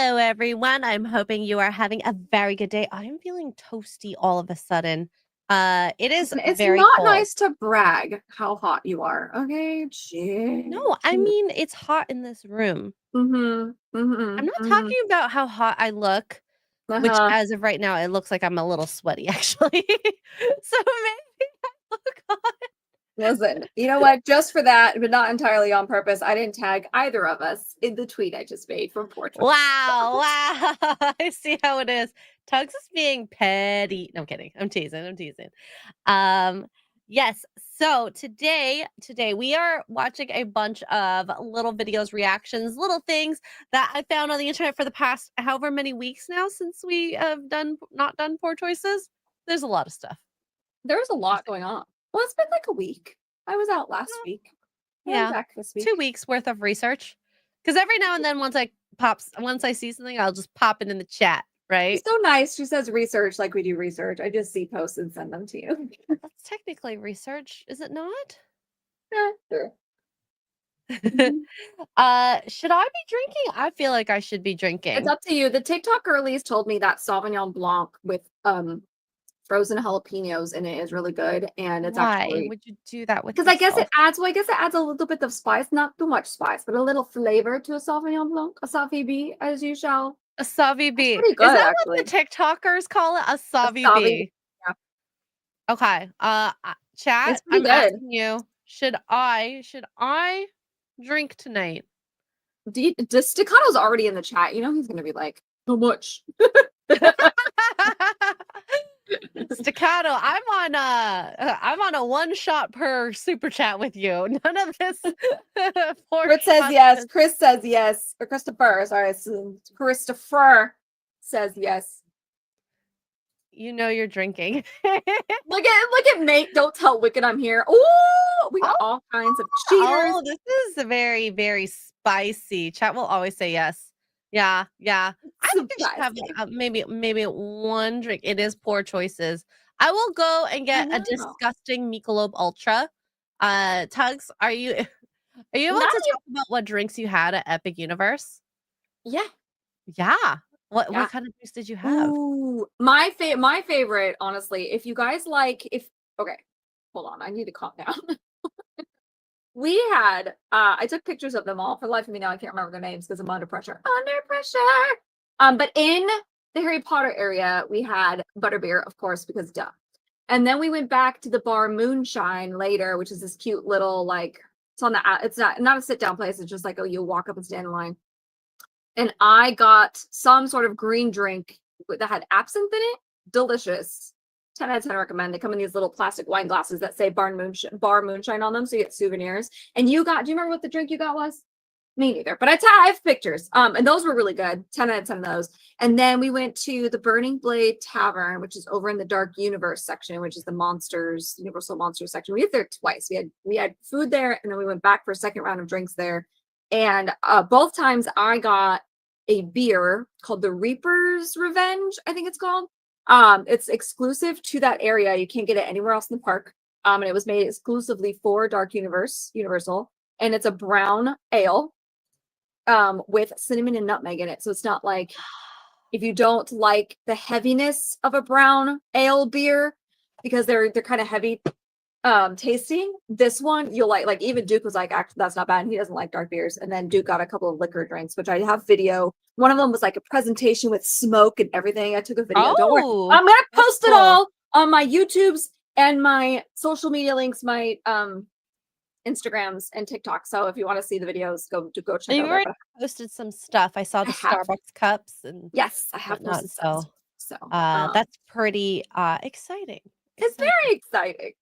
Hello, everyone. I'm hoping you are having a very good day. I'm feeling toasty all of a sudden. It is It's very not cold. nice to brag how hot you are. Okay, No, I mean, it's hot in this room. I'm not mm-hmm. talking about how hot I look, which Uh-huh. as of right now, it looks like I'm a little sweaty, actually. So maybe I look hot. Listen, you know what? Just for that, but not entirely on purpose, I didn't tag either of us in the tweet I just made from Portugal. Wow, wow. I see how it is. Tugs is being petty. No, I'm kidding. I'm teasing. Um, yes. So today we are watching a bunch of little videos, reactions, little things that I found on the internet for the past however many weeks now since we have not done poor choices. There's a lot of stuff. There's a lot going on. Well, it's been like a week. I was out last Well, week. I'm yeah, back this 2 week. weeks worth of research. Because every now and then, once I see something, I'll just pop it in the chat, She's right? so nice. She says research like we do research. I just see posts and send them to you. That's technically research, is it not? Yeah, sure. Mhm. Should I be drinking? I feel like I should be It's drinking. up to you. The TikTok girlies told me that Sauvignon Blanc with frozen jalapenos in it is really good, and it's Why actually would you do that with because I guess yourself? it adds. Well, I guess it adds a little bit of spice, not too much spice, but a little flavor to a Sauvignon Blanc, a Sauvy B, as you shall. A Savvy That's bee. pretty Is good, that what the actually. TikTokers call it? A A Savvy Sauvy B. bee. Yeah, Okay. it's Chat, pretty I'm good. asking you, should I drink tonight? Staccato's already in the chat. You know he's gonna be like, how much? Staccato, I'm on a one shot per super chat with you. None of this four Chris says shots. yes. Chris says yes. Or Christopher, sorry, Christopher says yes. You know you're drinking. Look at mate. Don't tell Wicked I'm here. Oh, we got all kinds of cheaters. Oh, this is very, very spicy. Chat will always say yes. Yeah, yeah. I think I should have Spicy. maybe one drink. It is poor choices. I will go and I get a know. disgusting Michelob Ultra. Tugs, are you are you able Not to even, talk about what drinks you had at Epic Universe? yeah, Yeah. What yeah. kind of juice did you have? Ooh, my favorite, honestly. If you guys like, if okay, hold on, I need to calm down. We had, I took pictures of them all. For the life of me now, I can't remember their names because I'm under pressure. Under pressure. But in the Harry Potter area, we had butterbeer, of course, because duh. And then we went back to the bar Moonshine later, which is this cute little like it's on the it's not a sit down place. It's just like, oh, you walk up and stand in line. And I got some sort of green drink that had absinthe in it. Delicious. 10 out of 10 recommend. They come in these little plastic wine glasses that say bar moonshine on them, so you get souvenirs. And you got, do you remember what the drink you got was? Me neither, but I have pictures. And those were really good. 10 out of 10 of those. And then we went to the Burning Blade Tavern, which is over in the Dark Universe section, which is the monsters, Universal Monsters section. We went there twice. We had food there, and then we went back for a second round of drinks there. And both times I got a beer called the Reaper's Revenge, I think it's called. It's exclusive to that area. You can't get it anywhere else in the park. And it was made exclusively for Dark Universal, and it's a brown ale with cinnamon and nutmeg in it. So it's not like, if you don't like the heaviness of a brown ale beer, because they're kind of heavy tasting, this one you'll like even Duke was like, actually that's not bad, and he doesn't like dark beers. And then Duke got a couple of liquor drinks, which I have video. One of them was like a presentation with smoke and everything. I took a video. Don't worry, Oh, I'm gonna that's post it cool. all on my YouTubes and my social media links, my Instagrams and TikTok. So if you want to see the videos, go check You've out already there. posted some stuff. I saw I the have, Starbucks cups and yes, I have whatnot. posted stuff. So So that's pretty exciting. it's very exciting.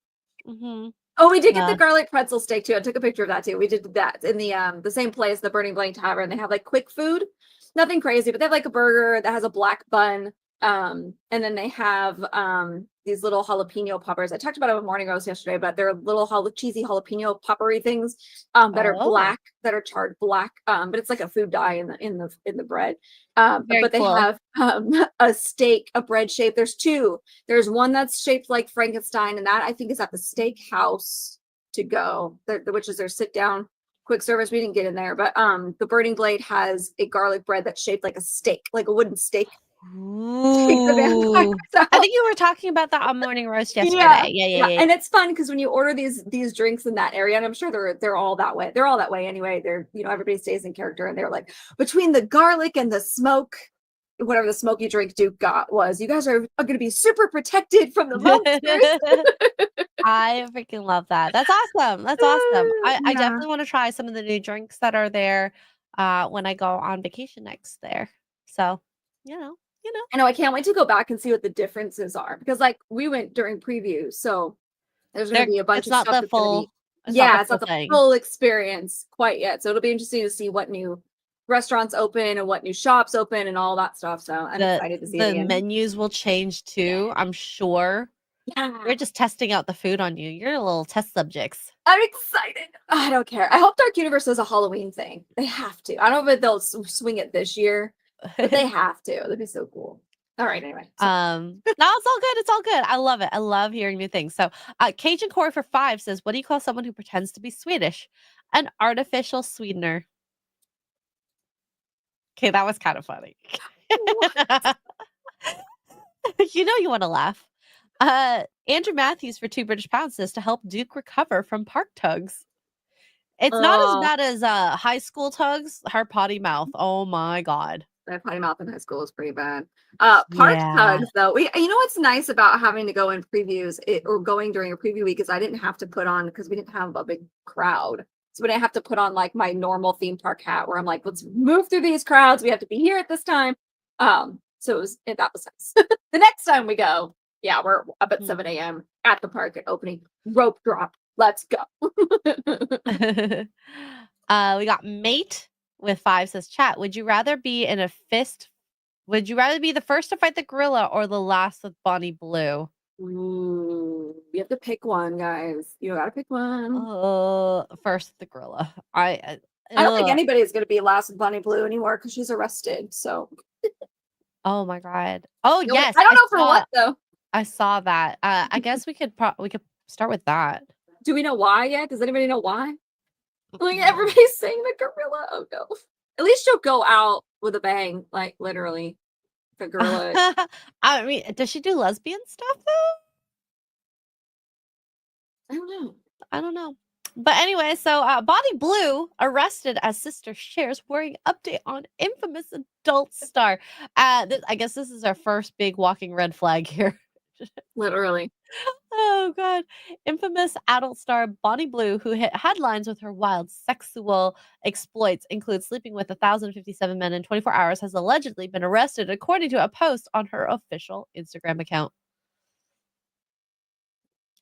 Mm-hmm. Oh, we did get the garlic pretzel steak too. I took a picture of that too. We did that in the same place, the Burning Blade Tavern. They have like quick food, nothing crazy, but they have like a burger that has a black bun. And then they have these little jalapeno poppers. I talked about it with Morning Roast yesterday, but they're little cheesy jalapeno poppery things that are black, that are charred black. But it's like a food dye in the bread. Very But they cool. have a steak, a bread shape. There's two. There's one that's shaped like Frankenstein, and that I think is at the steakhouse to go, which is their sit down quick service. We didn't get in there, but the Burning Blade has a garlic bread that's shaped like a steak, like a wooden steak. Take the vampires Ooh. I out. think you were talking about that on Morning Roast Yeah, yesterday. Yeah, yeah, yeah, yeah. and it's fun because when you order these drinks in that area, and I'm sure they're all that way. They're all that way anyway. They're everybody stays in character, and they're like between the garlic and the smoke, whatever the smoky drink Duke got was. You guys are going to be super protected from the monsters. I freaking love that. That's awesome. That's awesome. I Yeah. definitely want to try some of the new drinks that are there when I go on vacation next there. So, you know. I know I can't wait to go back and see what the differences are because like we went during previews, so there's going to be a bunch It's of not stuff the that's going to be full it's not the it's full not the thing. full experience quite yet. So it'll be interesting to see what new restaurants open and what new shops open and all that stuff. So I'm excited to see it The again. menus will change too, I'm sure. Yeah. They're just testing out the food on you. You're little test subjects. I'm excited. I don't care. I hope Dark Universe does a Halloween thing. They have to. I don't know if they'll swing it this year, but they have to. That'd be so cool. All right. Anyway. No, it's all good. It's all good. I love it. I love hearing new things. So, Cajun Corey for 5 says, "What do you call someone who pretends to be Swedish? An artificial sweetener." Okay, that was kind of funny. You want to laugh. Andrew Matthews for 2 British pounds says to help Duke recover from park tugs. It's not as Oh, bad as high school tugs. Her potty mouth. Oh my god. that potty mouth in high school is pretty bad. Park Yeah. tugs though. You know what's nice about having to go in previews or going during a preview week is I didn't have to put on because we didn't have a big crowd. So we didn't have to put on like my normal theme park hat where I'm like, let's move through these crowds. We have to be here at this time. So that was nice. The next time we go, yeah, we're up at 7 a.m. at the park at opening. Rope drop. Let's go. We got Mate with 5 says, "Chat, would you rather be in a fist would you rather be the first to fight the gorilla or the last with Bonnie Blue?" Ooh, you have to pick one, guys. You gotta pick one. First the gorilla. I don't think Ugh. anybody is gonna be last with Bonnie Blue anymore because she's arrested. So Oh my god. Oh, yes, I don't know for what though. I saw that. I guess we could start with that. Do we know why yet? Does anybody know why? Like everybody's saying the gorilla. Oh no. At least she'll go out with a bang, like literally. The gorilla. I mean, does she do lesbian stuff though? I don't know. I don't know. But anyway, so Bonnie Blue arrested as sister shares worrying update on infamous adult star. I guess this is our first big walking red flag here. Literally. Oh god. Infamous adult star Bonnie Blue, who hit headlines with her wild sexual exploits, include sleeping with 1,057 men in 24 hours, has allegedly been arrested according to a post on her official Instagram account.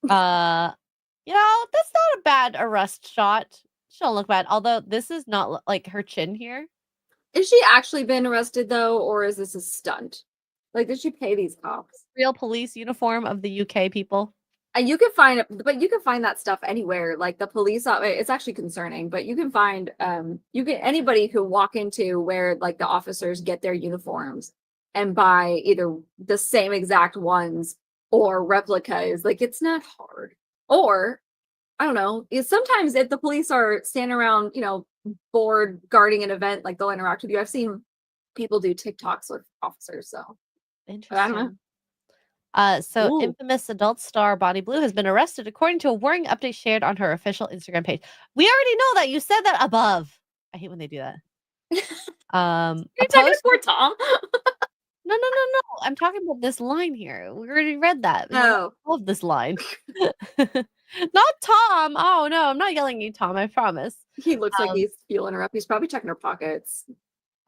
Uh that's not a bad arrest shot. She don't look bad. Although this is not like her chin here. Is she actually been arrested though, or is this a stunt? Like, did she pay these cops? Real police uniform of the UK people. And you can find it, but you can find that stuff anywhere. Like the police, it's actually concerning, but you can find you can anybody who walk into where like the officers get their uniforms and buy either the same exact ones or replicas. Like it's not hard. Or I don't know. Sometimes if the police are standing around, bored guarding an event, like they'll interact with you. I've seen people do TikToks with officers, so but I don't know. Interesting. So Ooh. infamous adult star Bonnie Blue has been arrested according to a worrying update shared on her official Instagram page. We already know that. You said that above. I hate when they do that. Are A you talking to post. poor Tom? No. I'm talking about this line here. We already read that. Oh. I love this line. Not Tom. Oh no, I'm not yelling at you, Tom. I promise. He looks like Um, he's feeling her up. He's probably checking her pockets.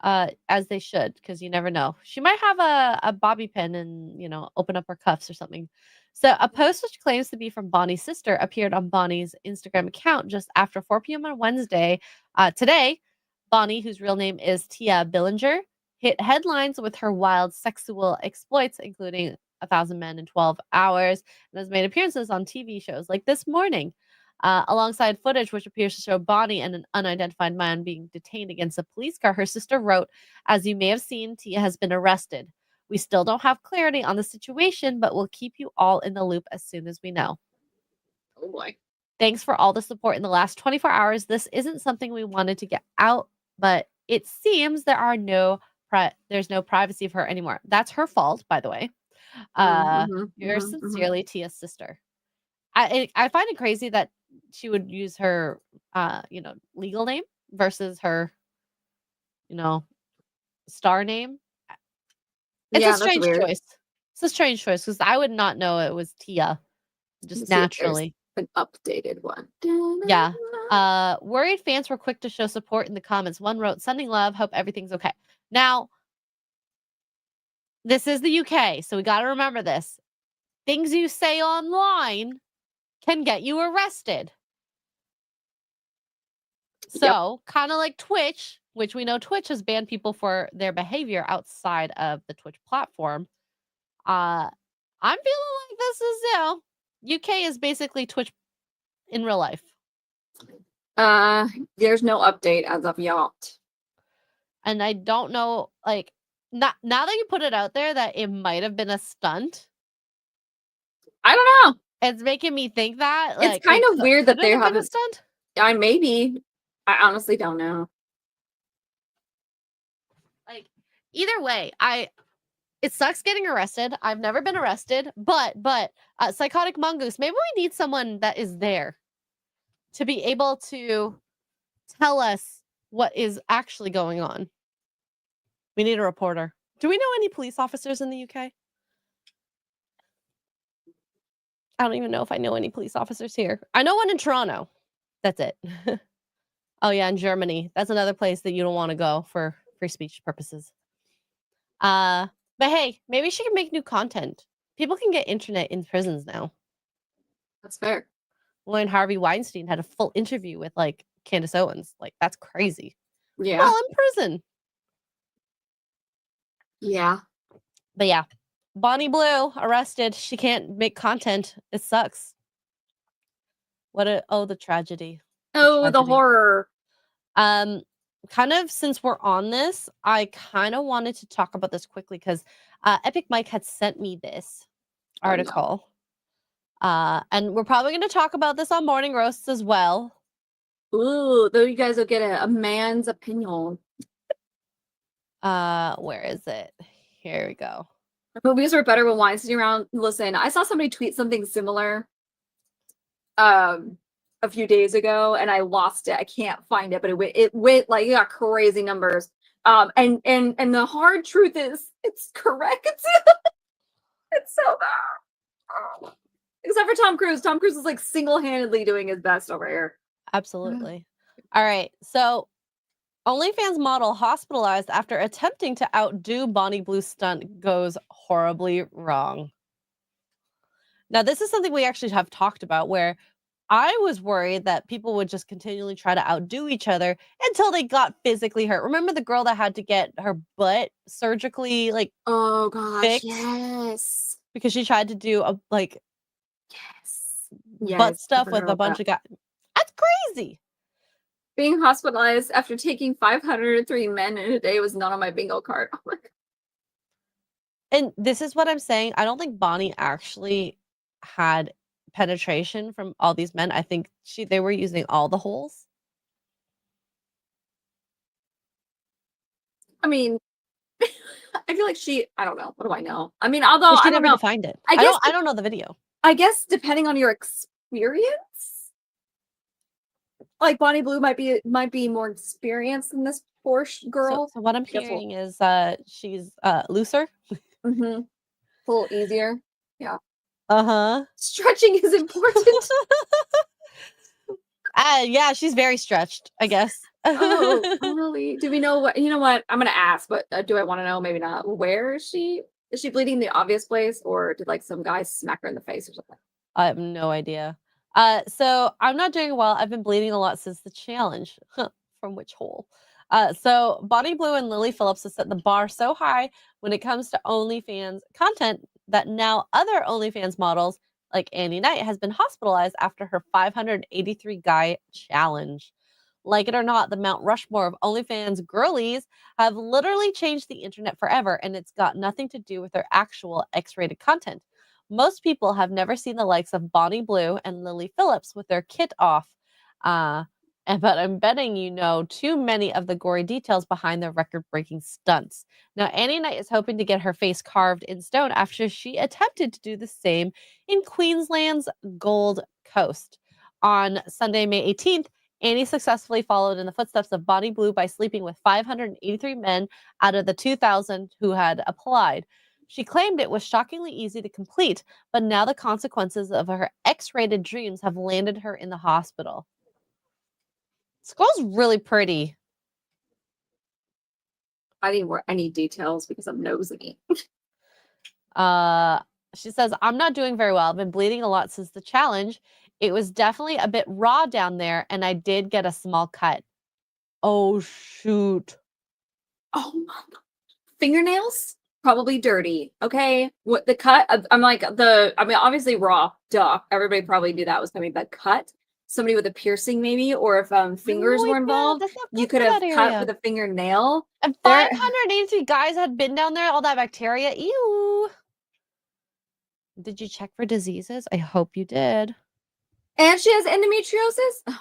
as they should, because you never know. She might have a bobby pin and open up her cuffs or something. So a post which claims to be from Bonnie's sister appeared on Bonnie's Instagram account just after 4 p.m. on Wednesday. Today, Bonnie, whose real name is Tia Billinger, hit headlines with her wild sexual exploits, including 1,000 men in 12 hours, and has made appearances on TV shows like This Morning. Alongside footage which appears to show Bonnie and an unidentified man being detained against a police car, her sister wrote, "As you may have seen, Tia has been arrested. We still don't have clarity on the situation, but we'll keep you all in the loop as soon as we know." Oh boy. Thanks for all the support in the last 24 hours. This isn't something we wanted to get out, but it seems there's no privacy for her anymore. That's her fault, by the way. Yours sincerely, Tia's sister. I find it crazy that she would use her legal name versus her, star name. It's a Yeah, that's strange weird. choice. It's a strange choice because I would not know it was Tia just naturally. An updated one. Yeah. Worried fans were quick to show support in the comments. One wrote, "Sending love, hope everything's okay." Now, this is the UK, so we got to remember this. Things you say online can get you arrested. So, kind of like Twitch, which we know Twitch has banned people for their behavior outside of the Twitch platform. I'm feeling like this is, UK is basically Twitch in real life. There's no update as of yet. And I don't know, like, now that you put it out there that it might have been a stunt. I don't know. It's making me think that. Like, it's kind of weird that they haven't. A stunt? Maybe. I honestly don't know. Like, either way, it sucks getting arrested. I've never been arrested, but Psychotic Mongoose, maybe we need someone that is there to be able to tell us what is actually going on. We need a reporter. Do we know any police officers in the UK? I don't even know if I know any police officers here. I know one in Toronto. That's it. Oh yeah, in Germany. That's another place that you don't want to go for free speech purposes. But hey, maybe she can make new content. People can get internet in prisons now. That's fair. When Harvey Weinstein had a full interview with like Candace Owens. Like, that's crazy. Yeah. Well, in prison. Yeah. But yeah. Bonnie Blue arrested. She can't make content. It sucks. The tragedy. The horror. Kind of since we're on this, I kind of wanted to talk about this quickly because Epic Mike had sent me this article. And we're probably going to talk about this on Morning Roasts as well. Ooh, though you guys will get a man's opinion. Where is it? Here we go. Movies were better when Weinstein around. Listen, I saw somebody tweet something similar a few days ago and I lost it. I can't find it, but it went like, it got crazy numbers. And the hard truth is it's correct. It's so bad. Except for Tom Cruise. Tom Cruise is like single-handedly doing his best over here. Absolutely. All right. So OnlyFans model hospitalized after attempting to outdo Bonnie Blue stunt goes horribly wrong. Now, this is something we actually have talked about where I was worried that people would just continually try to outdo each other until they got physically hurt. Remember the girl that had to get her butt surgically oh gosh, fixed? Yes. Because she tried to do a yes, butt stuff with a bunch of guys. That's crazy. Being hospitalized after taking 503 men in a day was not on my bingo card. Oh my God. And this is what I'm saying. I don't think Bonnie actually had penetration from all these men. I think they were using all the holes. I mean, I feel like I don't know. What do I know? I mean, although she I don't never know. defined it. I don't know the video. I guess depending on your experience, like Bonnie Blue might be more experienced than this poor girl. So what I'm hearing is she's looser. Mm-hmm. A little easier. Yeah. Uh-huh. Stretching is important. Yeah, she's very stretched, I guess. Oh, really? Do we know what? You know what? I'm gonna ask, but do I want to know? Maybe not. Where is she? Is she bleeding the obvious place, or did like some guy smack her in the face or something? I have no idea. So I'm not doing well. I've been bleeding a lot since the challenge. From which hole? So Bonnie Blue and Lily Phillips have set the bar so high when it comes to OnlyFans content that now other OnlyFans models like Annie Knight has been hospitalized after her 583 guy challenge. Like it or not, the Mount Rushmore of OnlyFans girlies have literally changed the internet forever, and it's got nothing to do with their actual X-rated content. Most people have never seen the likes of Bonnie Blue and Lily Phillips with their kit off. Uh, but I'm betting you know too many of the gory details behind their record breaking stunts. Now, Annie Knight is hoping to get her face carved in stone after she attempted to do the same in Queensland's Gold Coast. On Sunday, May 18th, Annie successfully followed in the footsteps of Bonnie Blue by sleeping with 583 men out of the 2,000 who had applied. She claimed it was shockingly easy to complete, but now the consequences of her X rated dreams have landed her in the hospital. This girl's really pretty. I didn't want any details because I'm nosy. She says, I'm not doing very well. I've been bleeding a lot since the challenge. It was definitely a bit raw down there, and I did get a small cut. Oh, shoot. Oh my God. Fingernails? Probably dirty. Okay. What the cut? I'm like I mean, obviously raw, duh. Everybody probably knew that was coming, but cut? Somebody with a piercing, maybe, or if fingers were involved, That's not you good could for have that cut area. with a fingernail. And There 583 guys had been down there, all that bacteria. Ew. Did you check for diseases? I hope you did. and she has endometriosis.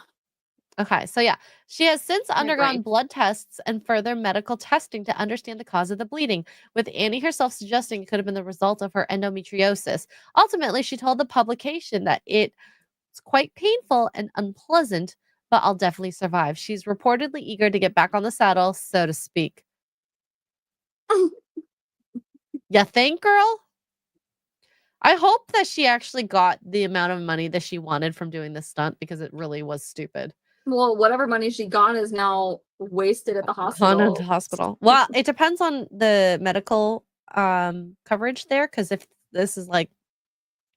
Okay, so yeah, she has since My undergone brain. blood tests and further medical testing to understand the cause of the bleeding, with Annie herself suggesting it could have been the result of her endometriosis. Ultimately, she told the publication that it's quite painful and unpleasant, but I'll definitely survive. She's reportedly eager to get back on the saddle, so to speak. You think, girl? I hope that she actually got the amount of money that she wanted from doing this stunt because it really was stupid. Well, whatever money she got is now wasted at the Gone into the hospital. hospital. Well, it depends on the medical coverage there, because if this is like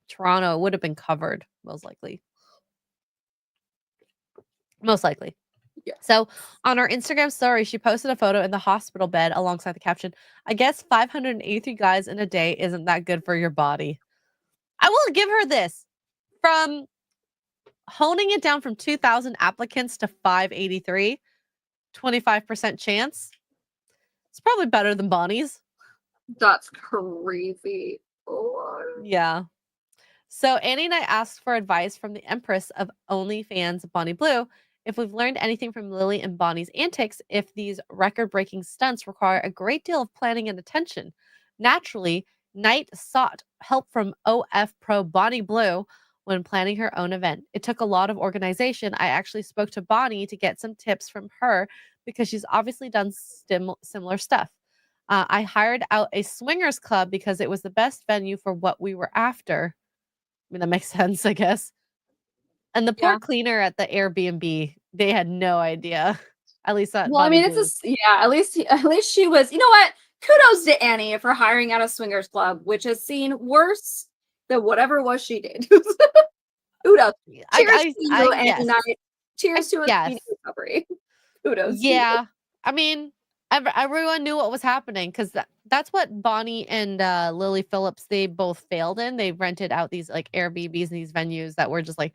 Toronto, it would have been covered, most likely. Most likely. Yeah. So on her Instagram story, she posted a photo in the hospital bed alongside the caption, I guess 583 guys in a day isn't that good for your body. I will give her this. From honing it down from 2,000 applicants to 583, 25% chance. It's probably better than Bonnie's. That's crazy. Oh. Yeah. So Annie and I asked for advice from the Empress of OnlyFans, Bonnie Blue, if we've learned anything from Lily and Bonnie's antics, if these record-breaking stunts require a great deal of planning and attention. Naturally, Knight sought help from OF Pro Bonnie Blue when planning her own event. It took a lot of organization. I actually spoke to Bonnie to get some tips from her because she's obviously done similar stuff. I hired out a swingers club because it was the best venue for what we were after. I mean, that makes sense, I guess. And the poor Yeah. cleaner at the Airbnb, they had no idea. At least that Well, I Bonnie mean, Blue. yeah. At least she was. You know what? Kudos to Annie for hiring out a swingers club, which has seen worse than whatever it was she did. Kudos. Cheers to you, Annie Yes. Knight. Cheers to a Yes. speedy recovery. Kudos. To you. Yeah. I mean, everyone knew what was happening because that's what Bonnie and Lily Phillips, they both failed in. They rented out these like Airbnbs and these venues that were just like,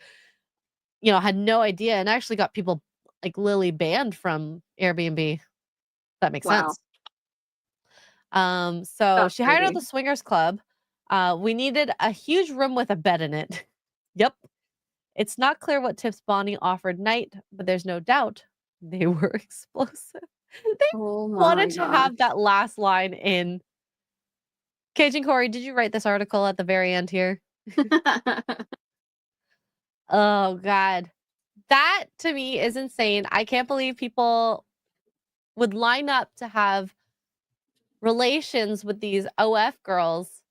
had no idea and actually got people like Lily banned from Airbnb. That makes Wow. sense. So That's she hired out crazy. the swingers club. We needed a huge room with a bed in it. Yep. It's not clear what tips Bonnie offered Knight, but there's no doubt they were explosive. They Oh my wanted to have gosh. that last line in. Cajun Corey, did you write this article at the very end here? Oh God. That to me is insane. I can't believe people would line up to have relations with these OF girls.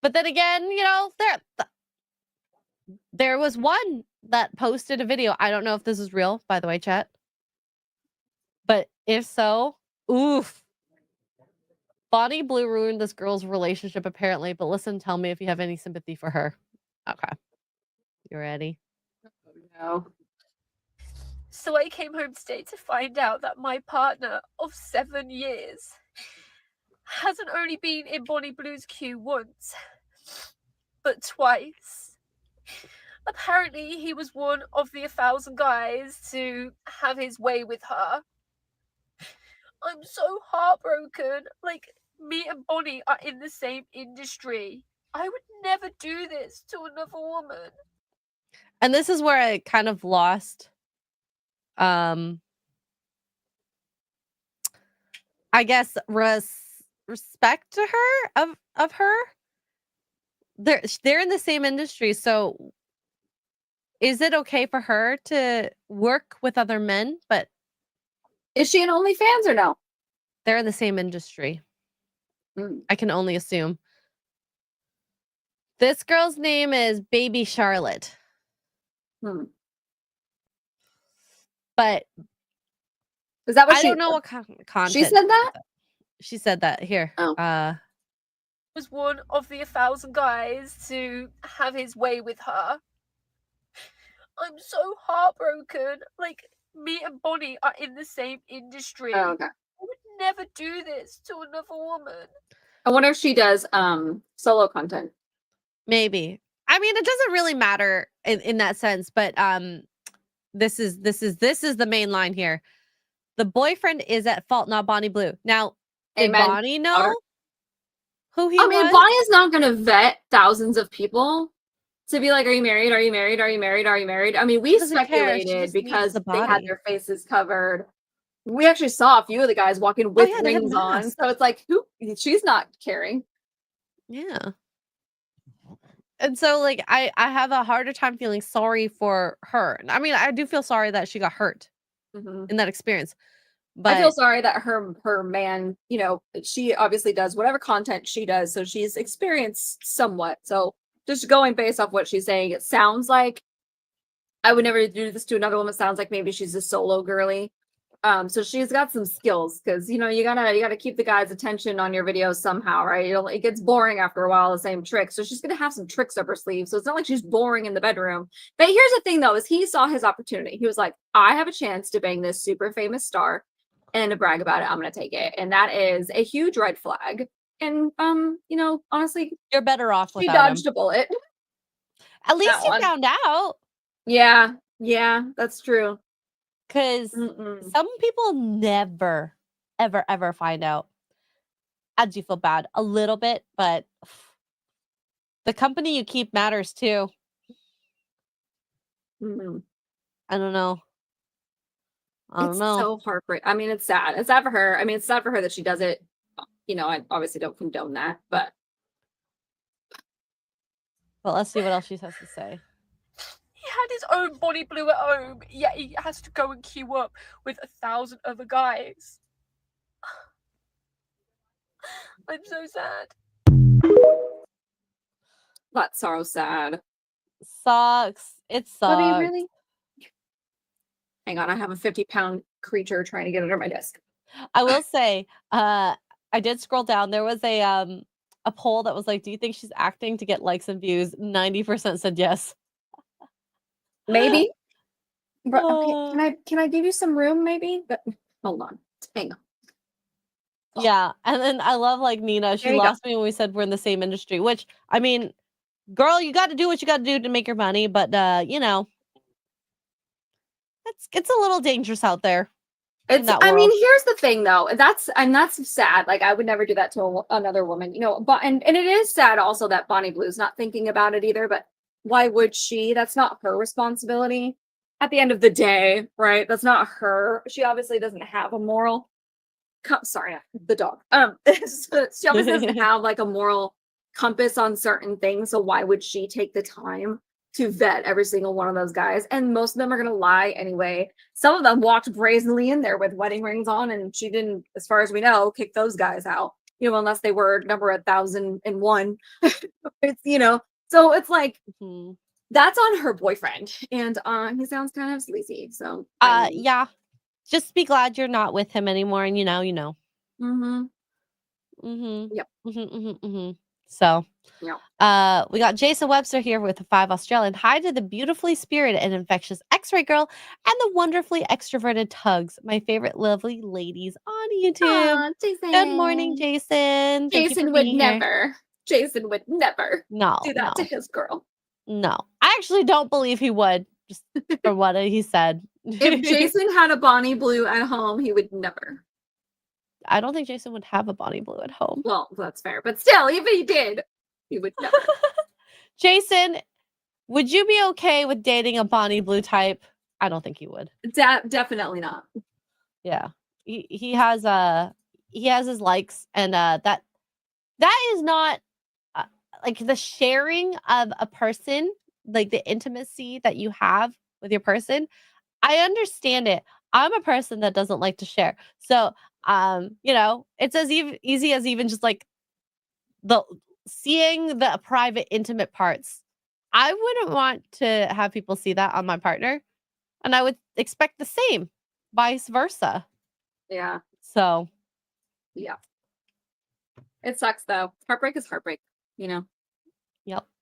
But then again, there was one that posted a video. I don't know if this is real, by the way, chat. But if so, oof. Bonnie Blue ruined this girl's relationship apparently, but listen, tell me if you have any sympathy for her. Okay. You ready? No. So I came home today to find out that my partner of 7 years hasn't only been in Bonnie Blue's queue once, but twice. Apparently, he was one of the 1,000 guys to have his way with her. I'm so heartbroken. Like, me and Bonnie are in the same industry. I would never do this to another woman. And this is where I kind of lost I guess respect to her of her. They're in the same industry, so is it okay for her to work with other men? But Is she an OnlyFans or no? they're in the same industry. Mm. I can only assume. This girl's name is Baby Charlotte. Hmm. But Is that what I she? don't know what content. She said that. She said that here. Oh. Was one of the 1,000 guys to have his way with her. I'm so heartbroken. Like, me and Bonnie are in the same industry. Oh, okay. I would never do this to another woman. I wonder if she does solo content. Maybe. I mean, it doesn't really matter in that sense, but this is the main line here. The boyfriend is at fault, not Bonnie Blue. Now, did Amen. Bonnie know who he I mean, was? Bonnie is not going to vet thousands of people to be like, are you married? Are you married? Are you married? Are you married? I mean, we doesn't care. She speculated just needs because the they had body. their faces covered. We actually saw a few of the guys walking with yeah, they had rings on. masks. So it's like, who? She's not caring. Yeah. And so, like, I have a harder time feeling sorry for her. I mean, I do feel sorry that she got hurt in that experience. But I feel sorry that her man, you know, she obviously does whatever content she does, so she's experienced somewhat. So just going based off what she's saying, it sounds like I would never do this to another woman. It sounds like maybe she's a solo girly. So she's got some skills because you know you gotta keep the guy's attention on your videos somehow, right? It gets boring after a while, the same trick. So she's gonna have some tricks up her sleeve. So it's not like she's boring in the bedroom. But here's the thing though, is he saw his opportunity. He was like, I have a chance to bang this super famous star and to brag about it, I'm gonna take it. And that is a huge red flag. And you know, honestly, you're better off she without him. dodged a bullet. At least That you one. found out. Yeah, that's true. Because some people never, ever find out. I do feel bad a little bit, but the company you keep matters too. I don't know. It's so heartbreaking. I mean, it's sad. It's sad for her. I mean, it's sad for her that she does it. You know, I obviously don't condone that, but let's see what else she has to say. He had his own Bonnie Blue at home, yet he has to go and queue up with 1,000 other guys. I'm so sad. that's so sad. Sucks. It sucks. I mean, really? Hang on, I have a 50-pound creature trying to get under my desk. I will say, I did scroll down. There was a poll that was like, do you think she's acting to get likes and views? 90% said yes. Maybe. But okay, can I give you some room maybe? But hold on. Hang on. Yeah. And then I love like Nina. She lost me when we said we're in the same industry, which I mean, girl, you got to do what you got to do to make your money, but you know, it's a little dangerous out there. I mean, here's the thing though. That's sad. Like I would never do that to another woman, you know, but and it is sad also that Bonnie Blue's not thinking about it either, but why would she? That's not her responsibility at the end of the day, right? That's not her. She obviously doesn't have a moral sorry, the dog. She obviously doesn't have like a moral compass on certain things, so why would she take the time to vet every single one of those guys? And most of them are going to lie anyway. Some of them walked brazenly in there with wedding rings on, and she didn't, as far as we know, kick those guys out, you know, unless they were number 1,001. It's, you know, so it's like that's on her boyfriend, and he sounds kind of sleazy. So yeah, just be glad you're not with him anymore, and you know. Yep. So, yeah. We got Jason Webster here with the 5 Australian. Hi to the beautifully spirited and infectious X-ray girl and the wonderfully extroverted Tugs, my favorite lovely ladies on YouTube. Aww, Jason. Good morning, Jason. Jason would never. Jason would never do that to his girl. No, I actually don't believe he would, just for what he said. If Jason had a Bonnie Blue at home, he would never. I don't think Jason would have a Bonnie Blue at home. Well, that's fair. But still, even if he did, he would never. Jason, would you be okay with dating a Bonnie Blue type? I don't think he would. Definitely not. Yeah. He has his likes, and that is not like the sharing of a person, like the intimacy that you have with your person. I understand it. I'm a person that doesn't like to share. So, it's as easy as even just like the seeing the private intimate parts. I wouldn't want to have people see that on my partner, and I would expect the same vice versa. Yeah. So, yeah. It sucks though. Heartbreak is heartbreak, Yep.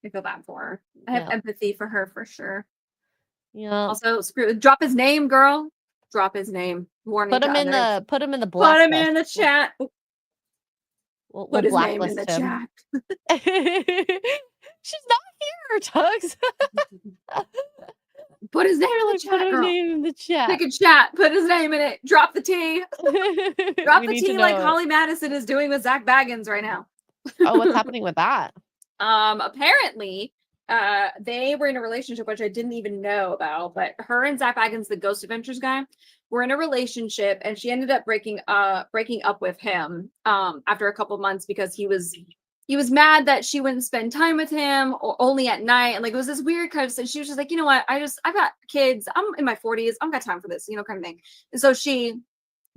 I feel bad for her. I have empathy for her for sure. Yeah. Also, drop his name, girl. Drop his name. Warning Put him in the Put him blacklist. in the chat. We'll Put his name in blacklist the him. chat. She's not here, Tugs. Put his name in the Put chat, her girl. name in the chat. Pick a chat. Put his name in it. Drop the T. Drop We the need to T like know it. Holly Madison is doing with Zach Baggins right now. Oh, what's happening with that? Apparently, they were in a relationship, which I didn't even know about, but her and Zach Baggins, the Ghost Adventures guy, were in a relationship, and she ended up breaking up with him after a couple months because he was mad that she wouldn't spend time with him or only at night. And like, it was this weird kind of thing. She was just like, you know what? I've got kids. I'm in my 40s. I don't got time for this, kind of thing. And so she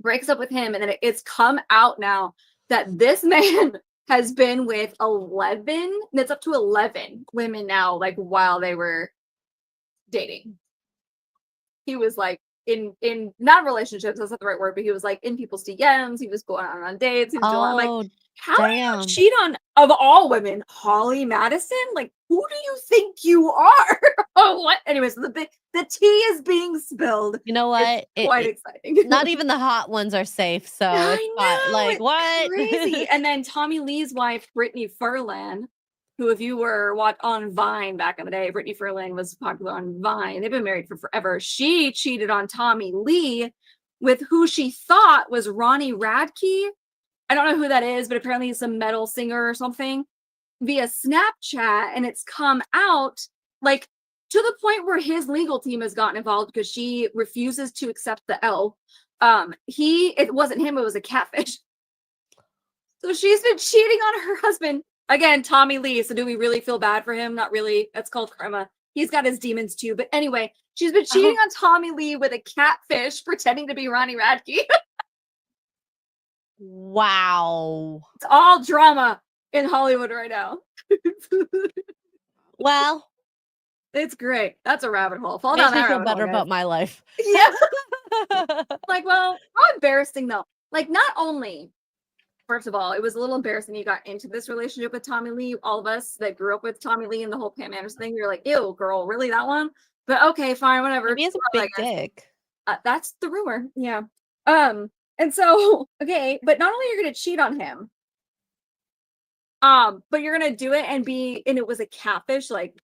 breaks up with him. And then it's come out now that this man has been with 11, it's up to 11 women now, like while they were dating. He was like in not relationships, that's not the right word, but he was like in people's DMs. He was going on dates. He was doing, I'm like, how do you cheat on, of all women, Holly Madison? Like, who do you think you are? Oh, what? Anyways, the tea is being spilled. You know what? It's quite exciting. Not even the hot ones are safe. So it's not like, it's what? crazy. And then Tommy Lee's wife, Brittany Furlan, who, if you were on Vine back in the day, Brittany Furlan was popular on Vine. They've been married for forever. She cheated on Tommy Lee with who she thought was Ronnie Radke. I don't know who that is, but apparently he's some metal singer or something, via Snapchat. And it's come out like to the point where his legal team has gotten involved because she refuses to accept the L. It wasn't him, it was a catfish. So she's been cheating on her husband. Again, Tommy Lee. So do we really feel bad for him? Not really. That's called karma. He's got his demons too. But anyway, she's been cheating on Tommy Lee with a catfish pretending to be Ronnie Radke. Wow. It's all drama in Hollywood right now. Well, it's great. That's a rabbit hole. Fall makes down me that feel rabbit better hole, about my life. Yeah. Like, well, how embarrassing though. Like, not only, first of all, it was a little embarrassing you got into this relationship with Tommy Lee. All of us that grew up with Tommy Lee and the whole Pam Anderson thing, we were like, ew, girl, really, that one? But okay, fine, whatever. Maybe he has a big dick. That's the rumor. Yeah. And so, okay, but not only you're gonna cheat on him, but you're gonna do it and it was a catfish. Like,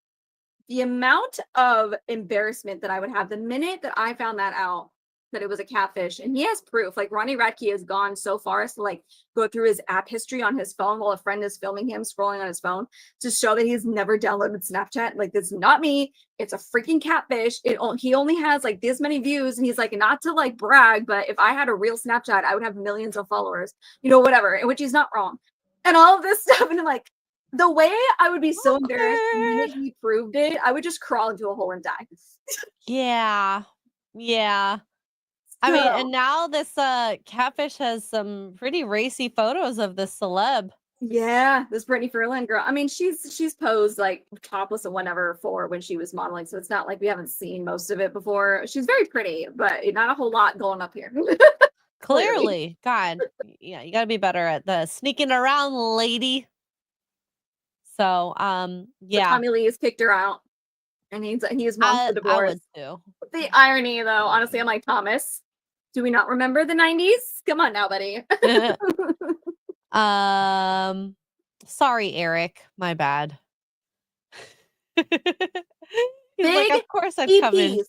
the amount of embarrassment that I would have the minute that I found that out, that it was a catfish, and he has proof. Like, Ronnie Radke has gone so far as to like go through his app history on his phone while a friend is filming him scrolling on his phone to show that he's never downloaded Snapchat. Like, this is not me. It's a freaking catfish. He only has like this many views, and he's like, not to like brag, but if I had a real Snapchat, I would have millions of followers, whatever, in which he's not wrong. And all of this stuff, and like the way I would be so embarrassed the minute he proved it, I would just crawl into a hole and die. Yeah. I mean, and now this catfish has some pretty racy photos of this celeb. Yeah, this Brittany Furlan girl. I mean, she's posed like topless and whatever for when she was modeling, so it's not like we haven't seen most of it before. She's very pretty, but not a whole lot going up here. Clearly. God, yeah, you gotta be better at the sneaking around, lady. So, yeah. So Tommy Lee has kicked her out, and he's wants the divorce. I would too. The irony, though, honestly, I'm like, Thomas, do we not remember the 90s? Come on now, buddy. Sorry, Eric. My bad. He's Big like, of course I've come in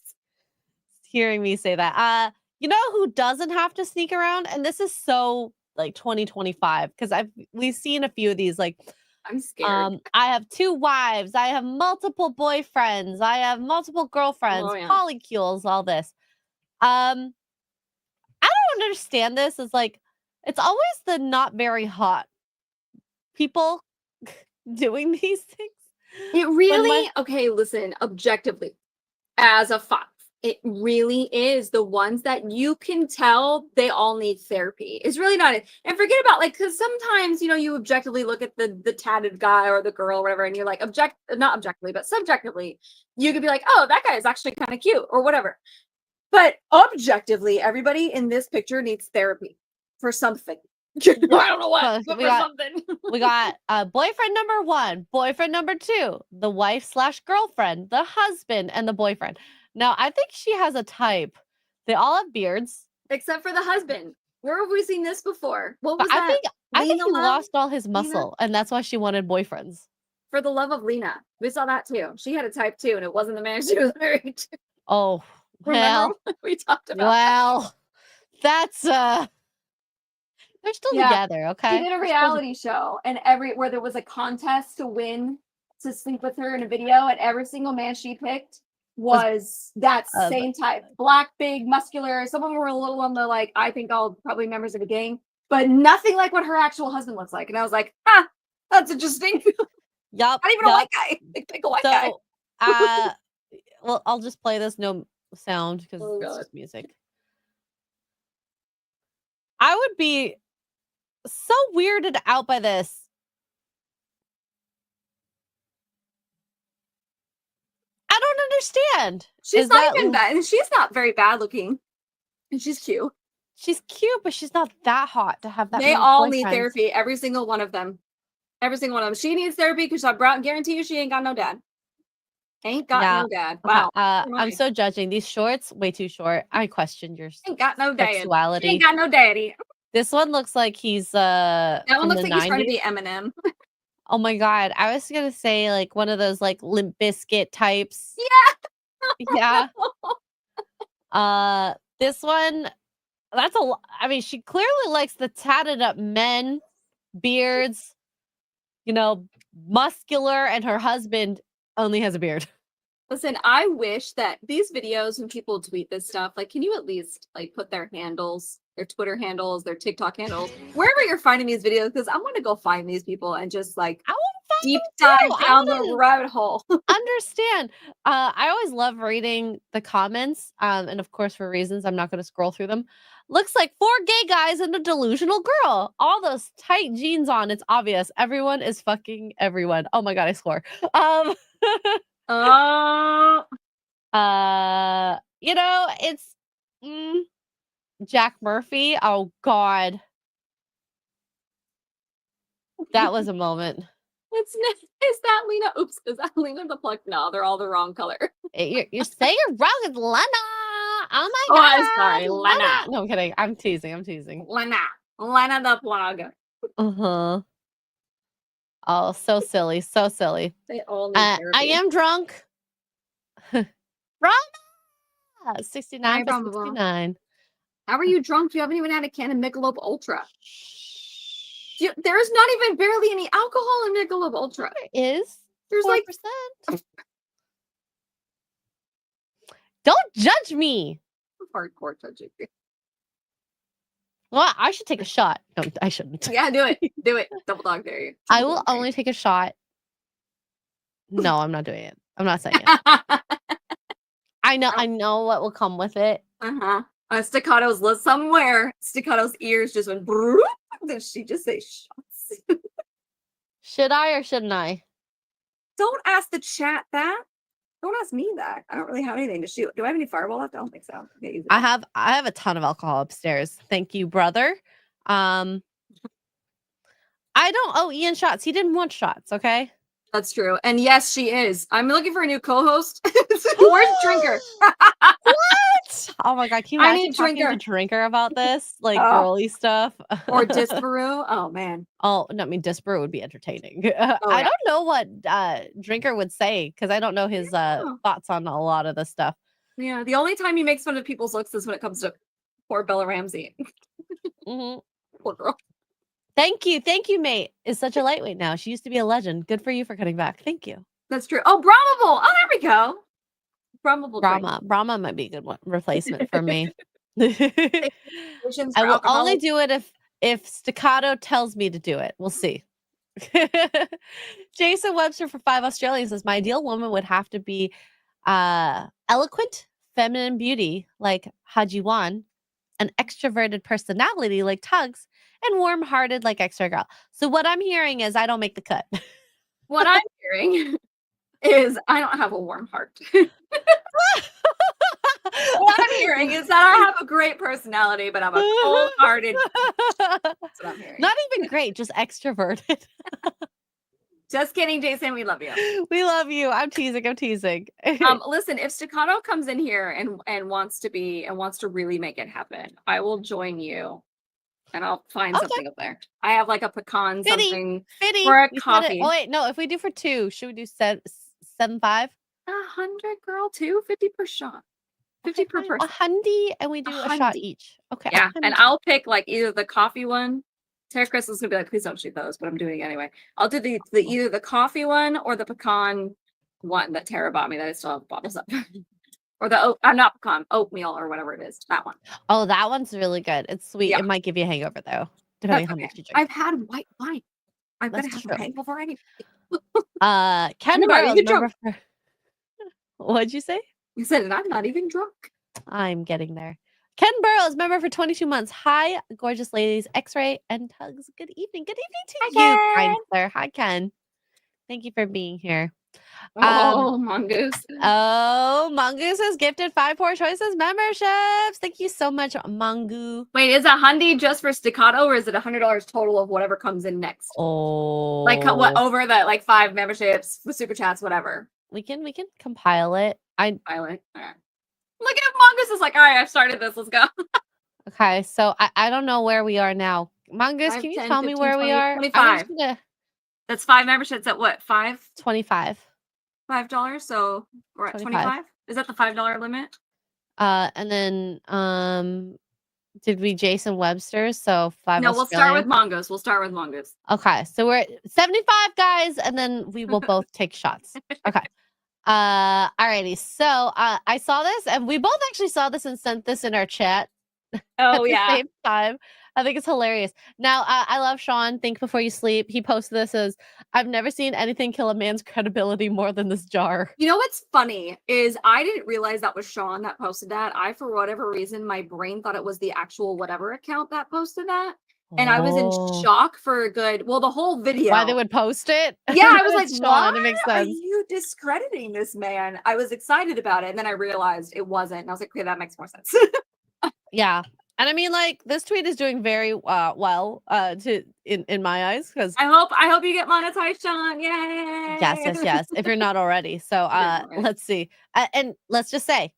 hearing me say that. You know who doesn't have to sneak around? And this is so like 2025 because we've seen a few of these like I'm scared. I have 2 wives, I have multiple boyfriends, I have multiple girlfriends, Oh, yeah. polycules, all this. I don't understand this. It's like it's always the not very hot people doing these things. It When really, okay, listen, objectively, as a 5, it really is the ones that you can tell they all need therapy. It's really not it. And forget about like, because sometimes, you objectively look at the tatted guy or the girl or whatever, and you're like, not objectively, but subjectively, you could be like, oh, that guy is actually kind of cute or whatever. But objectively, everybody in this picture needs therapy for something. I don't know what, but for something. we got boyfriend number 1, boyfriend number 2, the wife/girlfriend, the husband, and the boyfriend. Now, I think she has a type. They all have beards. Except for the husband. Where have we seen this before? What was But that? I think Lena he Love? lost all his muscle, and that's why she wanted boyfriends. For the love of Lena. We saw that too. She had a type too, and it wasn't the man she was married to. Oh, Remember well, we talked about well, that's they're still together, okay? She did a reality show, and where there was a contest to win to sleep with her in a video, and every single man she picked was that same type. Black, big, muscular. Some of them were a little on the like, I think all probably members of a gang, but nothing like what her actual husband looks like. And I was like, that's interesting. Yup. Not even a white guy. They pick a white guy. Well, I'll just play this no sound because it's just music. I would be so weirded out by this. I don't understand. She's not even bad. And she's not very bad looking. And she's cute. She's cute, but she's not that hot to have that. They all need therapy. Every single one of them. Every single one of them. She needs therapy because I guarantee you she ain't got no dad. Ain't got no dad. Wow. I'm so judging. These shorts, way too short. I question your ain't got no dad. sexuality. She ain't got no daddy. This one looks like he's that one looks like 90s. He's trying to be Eminem. Oh my god. I was gonna say like one of those like Limp Bizkit types. Yeah. Yeah. This one, that's I mean, she clearly likes the tatted up men, beards, muscular, and her husband only has a beard. Listen, I wish that these videos, when people tweet this stuff, like, can you at least like put their handles, their Twitter handles, their TikTok handles, wherever you're finding these videos, because I want to go find these people and just like deep dive down the rabbit hole. Understand. I always love reading the comments, and of course, for reasons I'm not going to scroll through them. Looks like 4 gay guys and a delusional girl. All those tight jeans on. It's obvious. Everyone is fucking everyone. Oh my god, I swore. It's Jack Murphy. Oh god. That was a moment. Is that Lena? Oops, is that Lena the Plug? No, they're all the wrong color. You're saying it wrong. It's Lena. Oh my god. I'm sorry, Lena. No, I'm kidding. I'm teasing. Lena the Plug. Uh-huh. Oh, so silly. They all need therapy. I am drunk. Rama! 69 for 69. How are you drunk? You haven't even had a can of Michelob Ultra. There's not even barely any alcohol in Michelob Ultra. There is. There's 4%. Like Don't judge me. Hardcore judging. Well, I should take a shot. No, I shouldn't. Yeah, do it. Double dog dare you. I will only take a shot. No, I'm not doing it. I'm not saying it. I know what will come with it. Staccato's somewhere. Staccato's ears just went. Did she just say shots? Should I or shouldn't I? Don't ask the chat that. Don't ask me that. I don't really have anything to shoot. Do I have any fireball left? I don't think so. I have a ton of alcohol upstairs. Thank you, brother. I don't owe Ian shots. He didn't want shots, okay? That's true. And yes, she is. I'm looking for a new co-host. Where's Drinker? What? Oh my god, can you imagine talking to Drinker about this? Like girly stuff. Or Disparu? Oh man. Oh, no, I mean Disparu would be entertaining. I don't know what Drinker would say because I don't know his thoughts on a lot of the stuff. Yeah, the only time he makes fun of people's looks is when it comes to poor Bella Ramsey. Mm-hmm. Poor girl. Thank you, mate. Is such a lightweight now. She used to be a legend. Good for you for cutting back. Thank you. That's true. Oh, Brahmable. Oh, there we go. Brahmable drink. Brahma might be a good replacement for me. I For will only alcohol. do it if Staccato tells me to do it. We'll see. Jason Webster for 5 Australians says my ideal woman would have to be eloquent, feminine beauty like Hajiwan, an extroverted personality like Tugs, and warm-hearted like Extra Girl. So what I'm hearing is I don't make the cut. What I'm hearing is I don't have a warm heart. What I'm hearing is that I have a great personality, but I'm a cold-hearted. That's what I'm hearing. Not even great, just extroverted. Just kidding, Jason. We love you. We love you. I'm teasing. Listen, if Staccato comes in here and wants to really make it happen, I will join you, and I'll find something up there. I have like a pecan something for a coffee. Oh wait, no. If we do for 2, should we do 7.5? 100, girl. 250 per shot. 50 per person. 100, and we do a shot each. Okay. Yeah, and I'll pick like either the coffee one. Terra Crystal's gonna be like, please don't shoot those, but I'm doing it anyway. I'll do the either the coffee one or the pecan one that Tara bought me that I still have bottles of. Or the I'm not pecan, oatmeal or whatever it is. That one. Oh, that one's really good. It's sweet. Yeah. It might give you a hangover though, depending on how much you drink. I've had white wine. I'm gonna have a hangover anyway. Ken Burrows. What'd you say? You said, and I'm not even drunk. I'm getting there. Ken Burrows, member for 22 months. Hi, gorgeous ladies, X-Ray and Tugs. Good evening. Good evening to you, kind sir. Hi, Ken. Thank you for being here. Oh, Mongoose. Oh, Mongoose has gifted 5 Poor Choices memberships. Thank you so much, Mongoose. Wait, is $100 just for Staccato, or is it $100 total of whatever comes in next? Oh, like what over the like 5 memberships with super chats, whatever. We can compile it. Compile it. All right. Look at Mongoose is like, all right, I've started this. Let's go. Okay, so I don't know where we are now. Mongoose, 5, can you 10, tell 15, me where 20, we are? 25. That's 5 memberships at what? 25. $5. So we're at 25. Is that the $5 limit? And then did we Jason Webster? So 5. No, we'll start with Mongoose. Okay, so we're at 75 guys, and then we will both take shots. Okay. Alrighty. So I saw this, and we both actually saw this and sent this in our chat. Oh, at the yeah. same time. I think it's hilarious. Now, I love Sean. Think before you sleep. He posted this as, I've never seen anything kill a man's credibility more than this jar. You know what's funny is I didn't realize that was Sean that posted that. I, for whatever reason, my brain thought it was the actual whatever account that posted that. And I was in shock for a good, the whole video. Why they would post it? Yeah, I was like, Sean, it makes why are sense. you discrediting this man? I was excited about it. And then I realized it wasn't. And I was like, okay, that makes more sense. Yeah. And I mean, like, this tweet is doing very well in my eyes, because I hope you get monetized, Sean. Yay! Yes. If you're not already. So let's see. And let's just say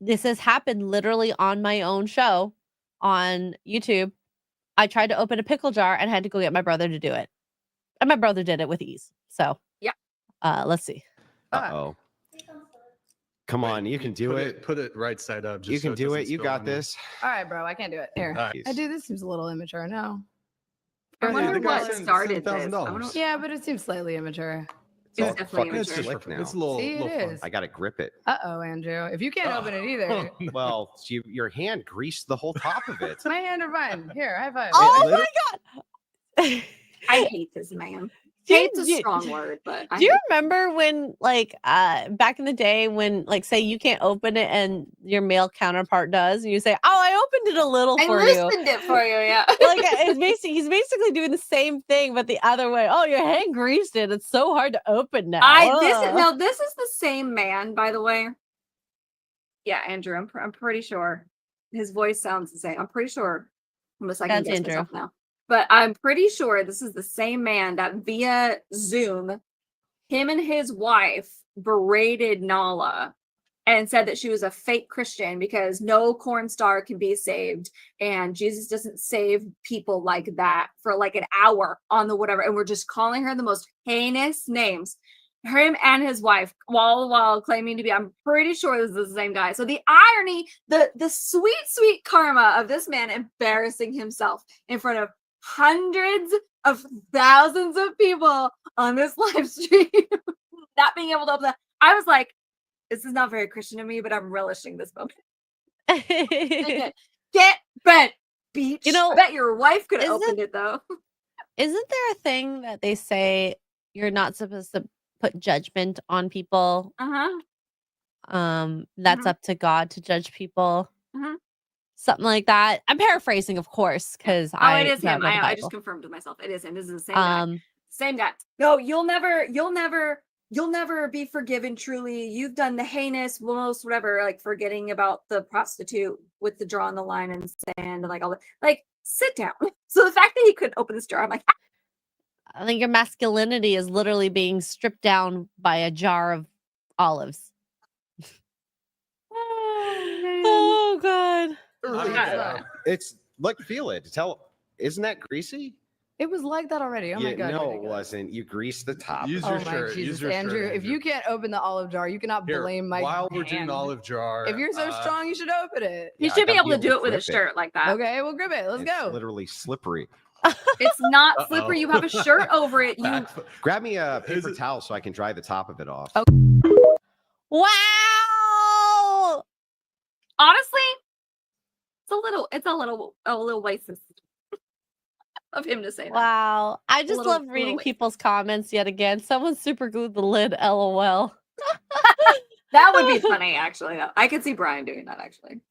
this has happened literally on my own show on YouTube. I tried to open a pickle jar and had to go get my brother to do it. And my brother did it with ease. So yeah. Let's see. Uh-oh. Come on, you can do it. Put it right side up. You can do it. You got this. All right, bro. I can't do it. Here. Right. I do. This seems a little immature. No. I wonder the guy what sent started this. $7,000. Yeah, but it seems slightly immature. It's Oh, definitely fucking It's just slick now. it's a little. See, it little fun. is. I gotta grip it. Uh-oh, Andrew. If you can't open it either, Well, your hand greased the whole top of it. my hand are fine. Here, high five. Oh literally- my God. I hate this man. Dude, Hate's a strong word, but do you remember when, like, back in the day when, like, say you can't open it and your male counterpart does, and you say, "Oh, I opened it a little I for you." loosened it for you, yeah. Like, he's basically doing the same thing, but the other way. Oh, your hand greased it. It's so hard to open now. This is the same man, by the way. Yeah, Andrew, I'm pretty sure his voice sounds the same. I'm pretty sure. I'm just That's guess Andrew. myself now. But I'm pretty sure this is the same man that via Zoom, him and his wife berated Nala and said that she was a fake Christian because no corn star can be saved. And Jesus doesn't save people like that for like an hour on the whatever. And we're just calling her the most heinous names. him and his wife, while claiming to be, I'm pretty sure this is the same guy. So the irony, the sweet karma of this man embarrassing himself in front of hundreds of thousands of people on this live stream, not being able to open that. I was like, this is not very Christian of me, but I'm relishing this moment. Get bent, beach. You know, I bet your wife could have isn't- opened it though. Isn't there a thing that they say you're not supposed to put judgment on people? That's Mhm. up to God to judge people. Mhm. Something like that. I'm paraphrasing, of course, because Oh, I it is him. read the I just Bible. confirmed to myself. It is him. This is the same guy. Um, Same guy. No, you'll never be forgiven truly. You've done the heinous, most whatever, like forgetting about the prostitute with the drawing the line in sand and like all that. Like, sit down. So the fact that he couldn't open this jar, I'm like, I think your masculinity is literally being stripped down by a jar of olives. Oh God. Really, Yeah. it's look, feel it. Isn't that greasy? It was like that already. Oh my god. no, it ridiculous. wasn't. You greased the top. Use of your Oh it. my shirt. Jesus, Use your Andrew! shirt, If you can't open the olive jar, you cannot Here, blame my while we're doing hand. the olive jar. If you're so strong, you should open it. you Yeah, I should be gotta able to do it with a grip it. shirt like that. Okay, we'll grip it. Let's It's go. literally slippery. It's not Uh-oh. slippery. You have a shirt over it. You Grab me a Is paper it- towel so I can dry the top of it off. Oh. Wow. honestly, it's a little racist of him to say that. Wow. I just little- love little reading waste. people's comments yet again. Someone super glued the lid, LOL. That would be funny, actually. Though. I could see Brian doing that, actually.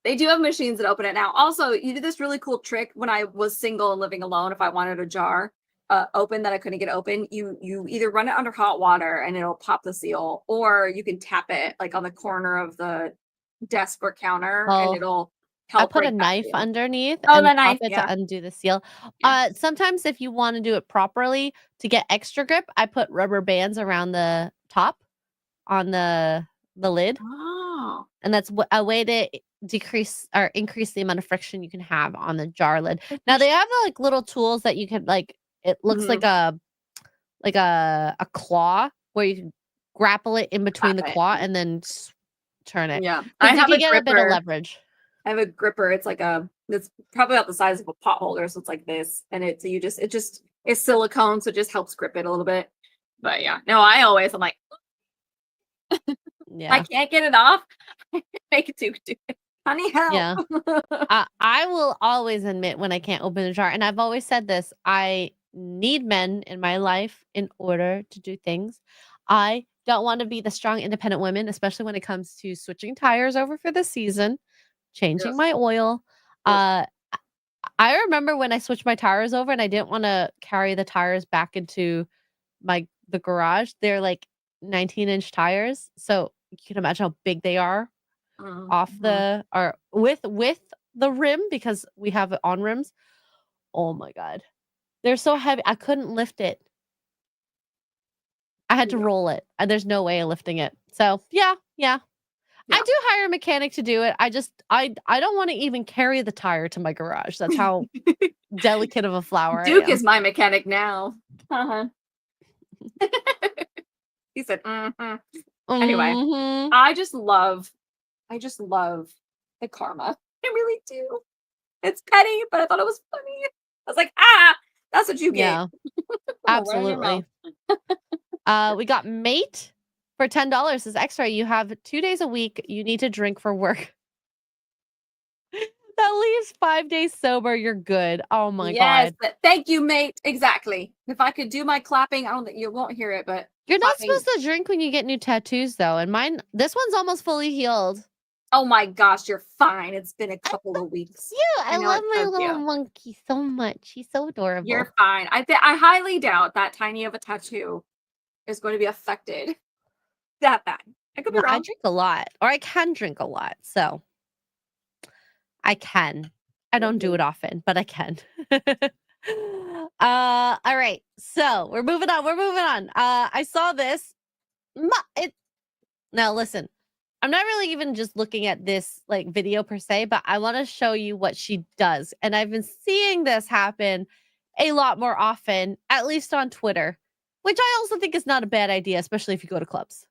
They do have machines that open it now. Also, you did this really cool trick when I was single and living alone. If I wanted a jar open that I couldn't get open, you either run it under hot water and it'll pop the seal, or you can tap it like on the corner of the desk or counter Oh, and it'll I help. put a break that knife seal. underneath Oh, and the pop knife, it yeah. to undo the seal. Yeah. Sometimes if you want to do it properly to get extra grip, I put rubber bands around the top on the lid, Oh, and that's a way to decrease or increase the amount of friction you can have on the jar lid. Now they have like little tools that you can like. It looks Mhm. like a claw where you can grapple it in between the Clap it. claw and then turn it. yeah. 'Cause I you have can a get a bit of gripper. leverage. I have a gripper. It's like it's probably about the size of a pot holder, so it's like this, and it's silicone, so it just helps grip it a little bit. But yeah, no, I'm like, Yeah. I can't get it off. Make it do it, honey, help. Yeah. I will always admit when I can't open a jar, and I've always said this, I need men in my life in order to do things. I don't want to be the strong, independent woman, especially when it comes to switching tires over for the season, changing Yes. my oil. Yes. I remember when I switched my tires over and I didn't want to carry the tires back into the garage. They're like 19-inch tires, so you can imagine how big they are off Mhm. the or with the rim, because we have it on rims. Oh my god. They're so heavy. I couldn't lift it. I had to Yeah. roll it. And there's no way of lifting it. So, yeah. I Yeah. do hire a mechanic to do it. I don't want to even carry the tire to my garage. That's how delicate of a flower I Duke am. is my mechanic now. Uh-huh. He said, mhm. Anyway. Mhm. I just love the karma. I really do. It's petty, but I thought it was funny. I was like, that's what you get. Yeah. Absolutely. We got mate for $10 is extra. You have 2 days a week. You need to drink for work. That leaves 5 days sober. You're good. Oh my yes, god. thank you, mate. Exactly. If I could do my clapping, I don't think you won't hear it, but You're not clapping- supposed to drink when you get new tattoos, though. And this one's almost fully healed. Oh my gosh, you're fine. It's been a couple of weeks. You, I know love it's my so little cute. monkey so much. He's so adorable. You're fine. I highly doubt that tiny of a tattoo is going to be affected that bad. I could be No, I wrong. drink a lot, or I can drink a lot. So I can. I don't do it often, but I can. All right. So we're moving on. I saw this. Now listen, I'm not really even just looking at this like video per se, but I want to show you what she does. And I've been seeing this happen a lot more often, at least on Twitter. Which I also think is not a bad idea, especially if you go to clubs.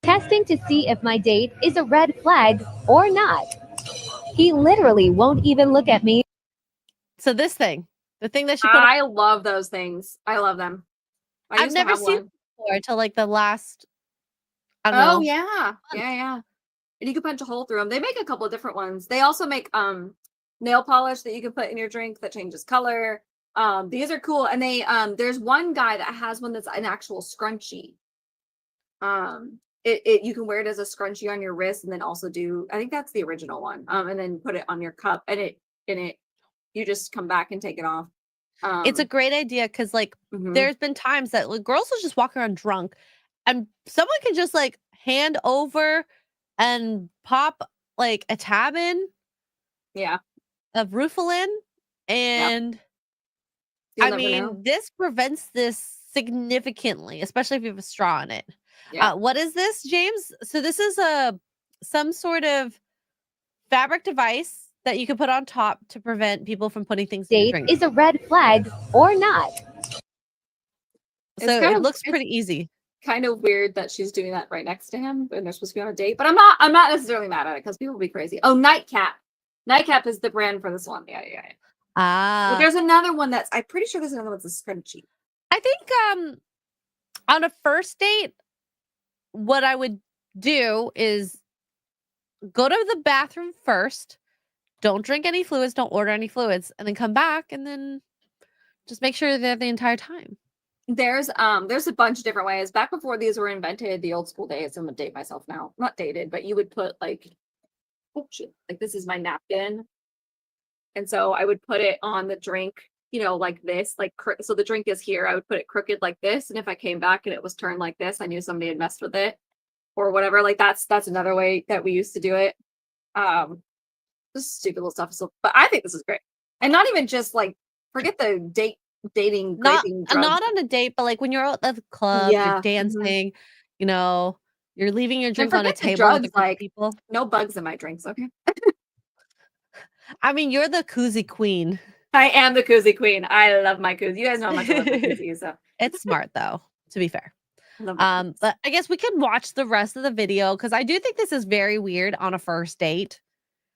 Testing to see if my date is a red flag or not. He literally won't even look at me. So this thing, the thing that she put, I love those things. I love them. I I've used to never have seen one. before until like the last, I don't Oh know. yeah, yeah. And you can punch a hole through them. They make a couple of different ones. They also make nail polish that you can put in your drink that changes color. These are cool. And they there's one guy that has one that's an actual scrunchie. You can wear it as a scrunchie on your wrist and then also do, I think that's the original one. And then put it on your cup and you just come back and take it off. It's a great idea because like Mhm. there's been times that like, girls will just walk around drunk and someone can just like hand over and pop like a tab in Yeah. of Rufalin. And You'll I never mean, know. this prevents this significantly, especially if you have a straw in it. Yeah. What is this, James? So this is some sort of fabric device that you can put on top to prevent people from putting things in your Date drink. is a red flag or not. It's So kind it of- looks it's- pretty easy. Kind of weird that she's doing that right next to him and they're supposed to be on a date, but I'm not necessarily mad at it because people will be crazy. Oh, Nightcap. Nightcap is the brand for this one. Yeah. But there's another one that's, I'm pretty sure there's another one that's a scrunchie. I think on a first date, what I would do is go to the bathroom first, don't drink any fluids, don't order any fluids, and then come back and then just make sure you're there the entire time. There's a bunch of different ways. Back before these were invented, the old school days, I'm gonna date myself now. Not dated, but you would put like, oh shit, like this is my napkin. And so I would put it on the drink, like this, so the drink is here. I would put it crooked like this. And if I came back and it was turned like this, I knew somebody had messed with it or whatever. Like that's another way that we used to do it. This stupid little stuff. So, but I think this is great. And not even just like, forget the dating, Not graping drugs. not on a date, but like when you're out at the club, Yeah, you're dancing, you're leaving your drink on a forget the table with a drugs, group of like- people. No bugs in my drinks, okay? I mean, you're the koozie queen. I am the koozie queen. I love my koozie. You guys know how much I love my koozie, so It's smart though, to be fair. I love my koozies. But I guess we can watch the rest of the video because I do think this is very weird on a first date.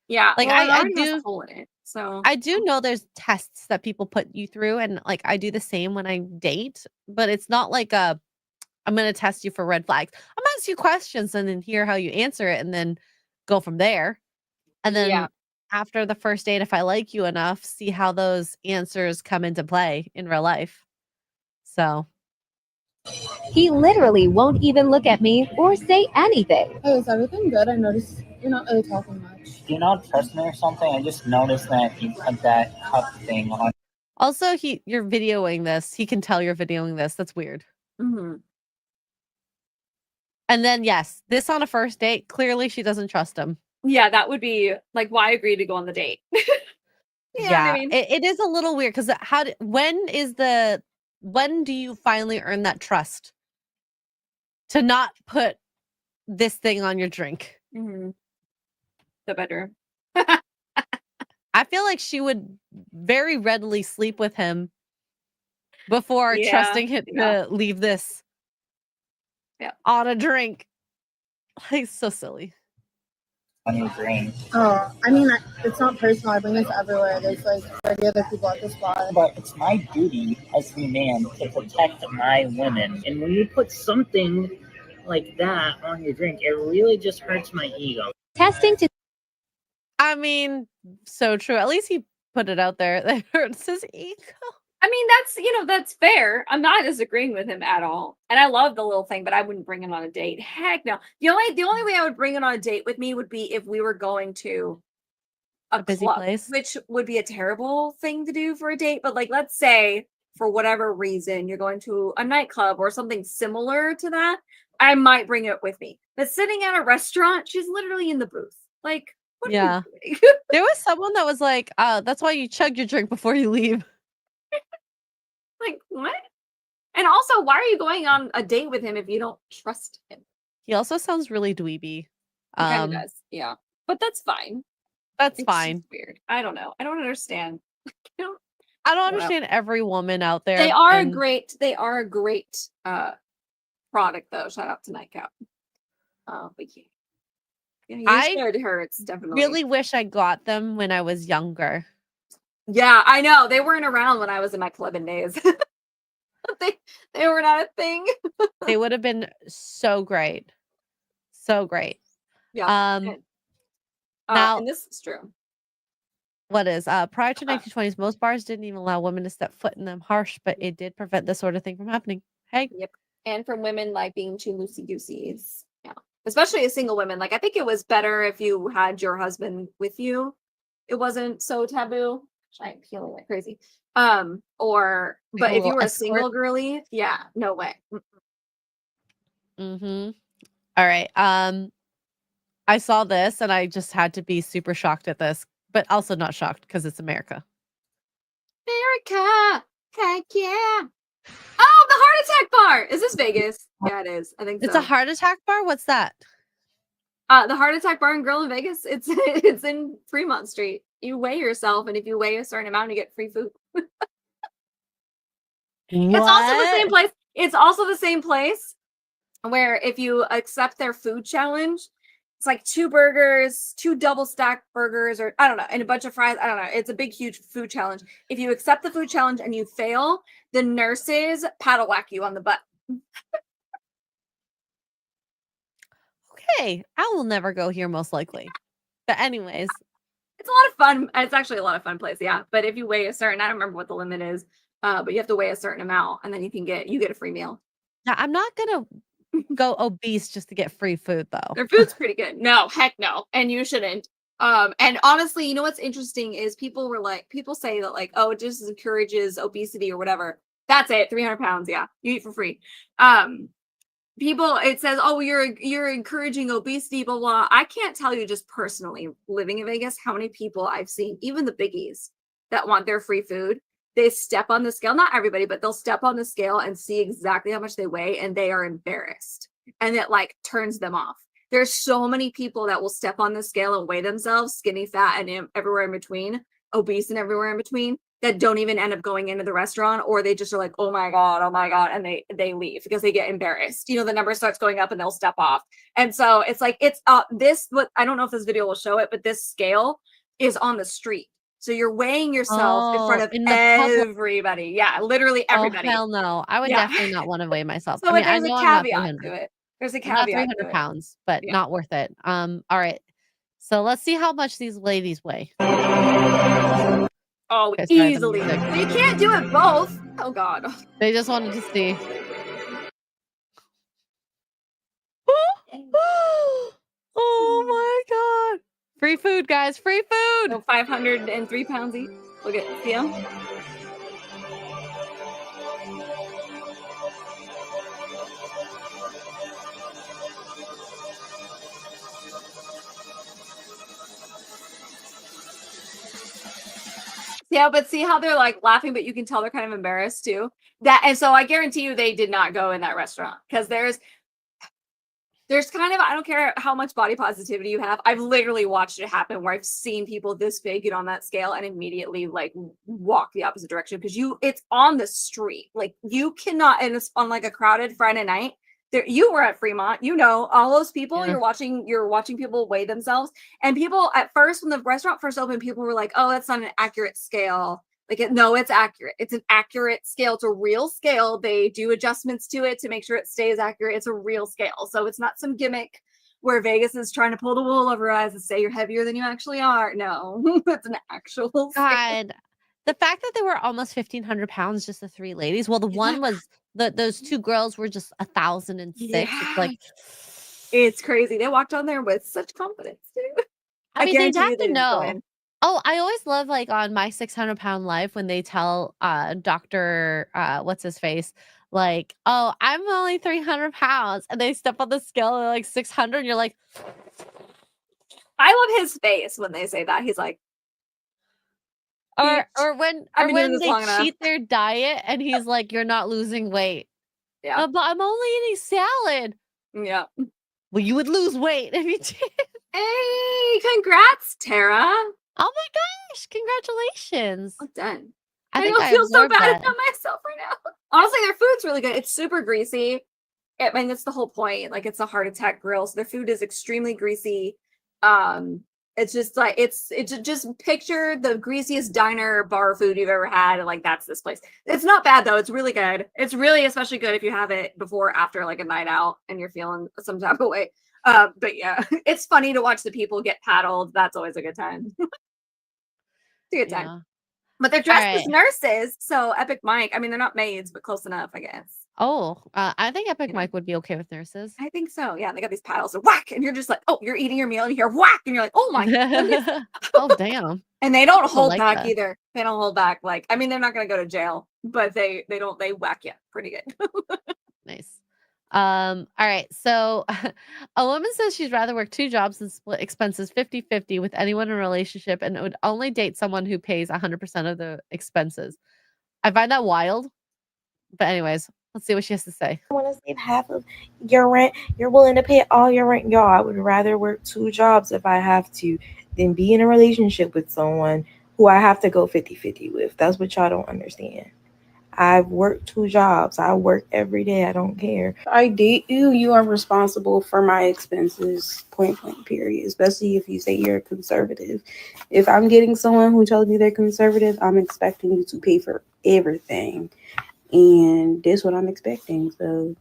Yeah, like, well, I it already has do- a hole in it. So I do know there's tests that people put you through, and like I do the same when I date, but it's not like I'm gonna test you for red flags. I'm gonna ask you questions and then hear how you answer it and then go from there. And then Yeah. after the first date, if I like you enough, see how those answers come into play in real life. So He literally won't even look at me or say anything. Hey, is everything good? I noticed you're not really talking much. Do you not trust me or something? I just noticed that you put that cup thing on. also you're videoing this. He can tell you're videoing this. That's weird. Mhm. And then yes, this on a first date, clearly she doesn't trust him. Yeah, that would be like why agree to go on the date. You know what I mean? It is a little weird because when do you finally earn that trust to not put this thing on your drink? Mhm. The bedroom. I feel like she would very readily sleep with him before Yeah, trusting him yeah. to leave this Yeah. on a drink. Like, so silly. On your drink. Oh, I mean, it's not personal. I bring this everywhere. There's like 30 other people at the spot. But it's my duty as the man to protect my women. And when you put something like that on your drink, it really just hurts my ego. Testing to I mean, so true. At least he put it out there. That hurts his ego. I mean, that's fair. I'm not disagreeing with him at all. And I love the little thing, but I wouldn't bring him on a date. Heck no. The only way I would bring it on a date with me would be if we were going to a busy club, place. which would be a terrible thing to do for a date. But like, let's say for whatever reason you're going to a nightclub or something similar to that, I might bring it with me. But sitting at a restaurant, she's literally in the booth. Like, what Yeah. are you doing? There was someone that was like, that's why you chug your drink before you leave. Like, what? And also, why are you going on a date with him if you don't trust him? He also sounds really dweeby. He kind of does, yeah. But that's fine. That's It's fine. just weird. I don't know. I don't understand. I don't Wow. understand every woman out there. They are a and great product though. Shout out to Nightcap. But yeah, you I should her. It's definitely really wish I got them when I was younger. Yeah, I know. They weren't around when I was in my clubbing days. they were not a thing. They would have been so great. So great. Yeah. Um now And this is true. what is prior to 1920s, most bars didn't even allow women to step foot in them. Harsh, but it did prevent this sort of thing from happening. Hey, Yep. And from women like being too loosey goosies. Yeah. Especially as single women. Like I think it was better if you had your husband with you. It wasn't so taboo. I'm feeling like crazy. But if you little were a escort. single girly, yeah, no way. Mm-hmm. All right. I saw this and I just had to be super shocked at this, but also not shocked because it's America. America, heck yeah. Oh, the heart attack bar. Is this Vegas? Yeah, it is. I think It's so. a heart attack bar? What's that? The heart attack bar and grill in Vegas. It's in Fremont Street. You weigh yourself, and if you weigh a certain amount, you get free food. It's also the same place. It's also the same place where if you accept their food challenge, it's like 2 burgers, 2 double stacked burgers, or I don't know, and a bunch of fries. I don't know. It's a big, huge food challenge. If you accept the food challenge and you fail, the nurses paddle whack you on the butt. Okay. I will never go here most likely. But anyways, It's a lot of fun. It's actually a lot of fun place, yeah. But if you weigh a certain, I don't remember what the limit is, but you have to weigh a certain amount, and then you get a free meal. now I'm not gonna go obese just to get free food though. Their food's pretty good. No, heck no, and you shouldn't. And honestly, you know what's interesting is people say that like, oh, it just encourages obesity or whatever. That's it, 300 pounds. Yeah, you eat for free. It says, oh, you're encouraging obesity, blah blah. I can't tell you just personally living in Vegas how many people I've seen, even the biggies that want their free food. They step on the scale, not everybody, but they'll step on the scale and see exactly how much they weigh, and they are embarrassed, and it like turns them off. There's so many people that will step on the scale and weigh themselves, skinny, fat, and everywhere in between, obese and everywhere in between, that don't even end up going into the restaurant, or they just are like, oh my god, and they leave because they get embarrassed. You know, the number starts going up and they'll step off. And so it's like, it's what I don't know if this video will show it, but this scale is on the street. So you're weighing yourself in front of everybody. Yeah, literally everybody. Oh, hell no. I would definitely not want to weigh myself. So I mean, there's I know a I'm not caveat 300. to it. There's a I'm not caveat 300 to it. pounds, but Yeah. not worth it. All right. So let's see how much these ladies weigh. Oh, Okay, sorry, the easily. music. But you can't do it both. Oh god. They just wanted to see. Oh my god. Free food, guys. Free food. So 503 pounds each. Look at see 'em? Yeah, but see how they're like laughing, but you can tell they're kind of embarrassed too. And so I guarantee you they did not go in that restaurant because there's kind of, I don't care how much body positivity you have. I've literally watched it happen where I've seen people this big get on that scale and immediately like walk the opposite direction because it's on the street. Like you cannot, and it's on like a crowded Friday night. There, you were at Fremont, you know, all those people, Yeah. you're watching people weigh themselves. And people at first, when the restaurant first opened, people were like, oh, that's not an accurate scale. No, it's accurate. It's an accurate scale. It's a real scale. They do adjustments to it to make sure it stays accurate. It's a real scale. So it's not some gimmick where Vegas is trying to pull the wool over your eyes and say you're heavier than you actually are. No, it's an actual scale. God. The fact that they were almost 1,500 pounds, just the 3 ladies. Well, the one was those 2 girls were just 1,006. It's like it's crazy. They walked on there with such confidence too. I mean, they'd guarantee have you they to didn't go know. in. Oh, I always love like on My 600-Pound Life when they tell Dr. What's his face, like, oh, I'm only 300 pounds, and they step on the scale and they're like 600, and you're like, I love his face when they say that. He's like, or when I've been doing this they long enough. cheat their diet and he's like, you're not losing weight. Yeah. But I'm only eating salad. Yeah. Well, you would lose weight if you did. Hey, congrats, Tara. Oh my gosh, congratulations. Well done. I think don't I feel so absorbed bad that. about myself right now. Honestly, their food's really good. It's super greasy. I mean, that's the whole point. Like, it's a heart attack grill, so their food is extremely greasy. It's just like just picture the greasiest diner bar food you've ever had, and like that's this place. It's not bad though. It's really good. It's really especially good if you have it before or after like a night out and you're feeling some type of way. But yeah, it's funny to watch the people get paddled. That's always a good time. It's a good time. Yeah. But they're dressed as Alright. nurses, so Epic Mike. I mean, they're not maids, but close enough, I guess. Oh, I think Epic You know. Mike would be okay with nurses. I think so. Yeah, they got these paddles and whack, and you're just like, oh, you're eating your meal, and you hear whack, and you're like, oh my goodness. Oh, damn. And they don't People hold like back that. either. They don't hold back. Like, I mean, they're not gonna go to jail, but they whack you pretty good. Nice. All right. So a woman says she'd rather work 2 jobs and split expenses 50-50 with anyone in a relationship and would only date someone who pays 100% of the expenses. I find that wild. But anyways, let's see what she has to say. Want to save half of your rent, you're willing to pay all your rent. Y'all, I would rather work 2 jobs if I have to than be in a relationship with someone who I have to go 50-50 with. That's what y'all don't understand. I've worked 2 jobs. I work every day. I don't care. I date you, you are responsible for my expenses, point blank, period. Especially if you say you're conservative. If I'm dating someone who tells me they're conservative, I'm expecting you to pay for everything. And that's what I'm expecting. So,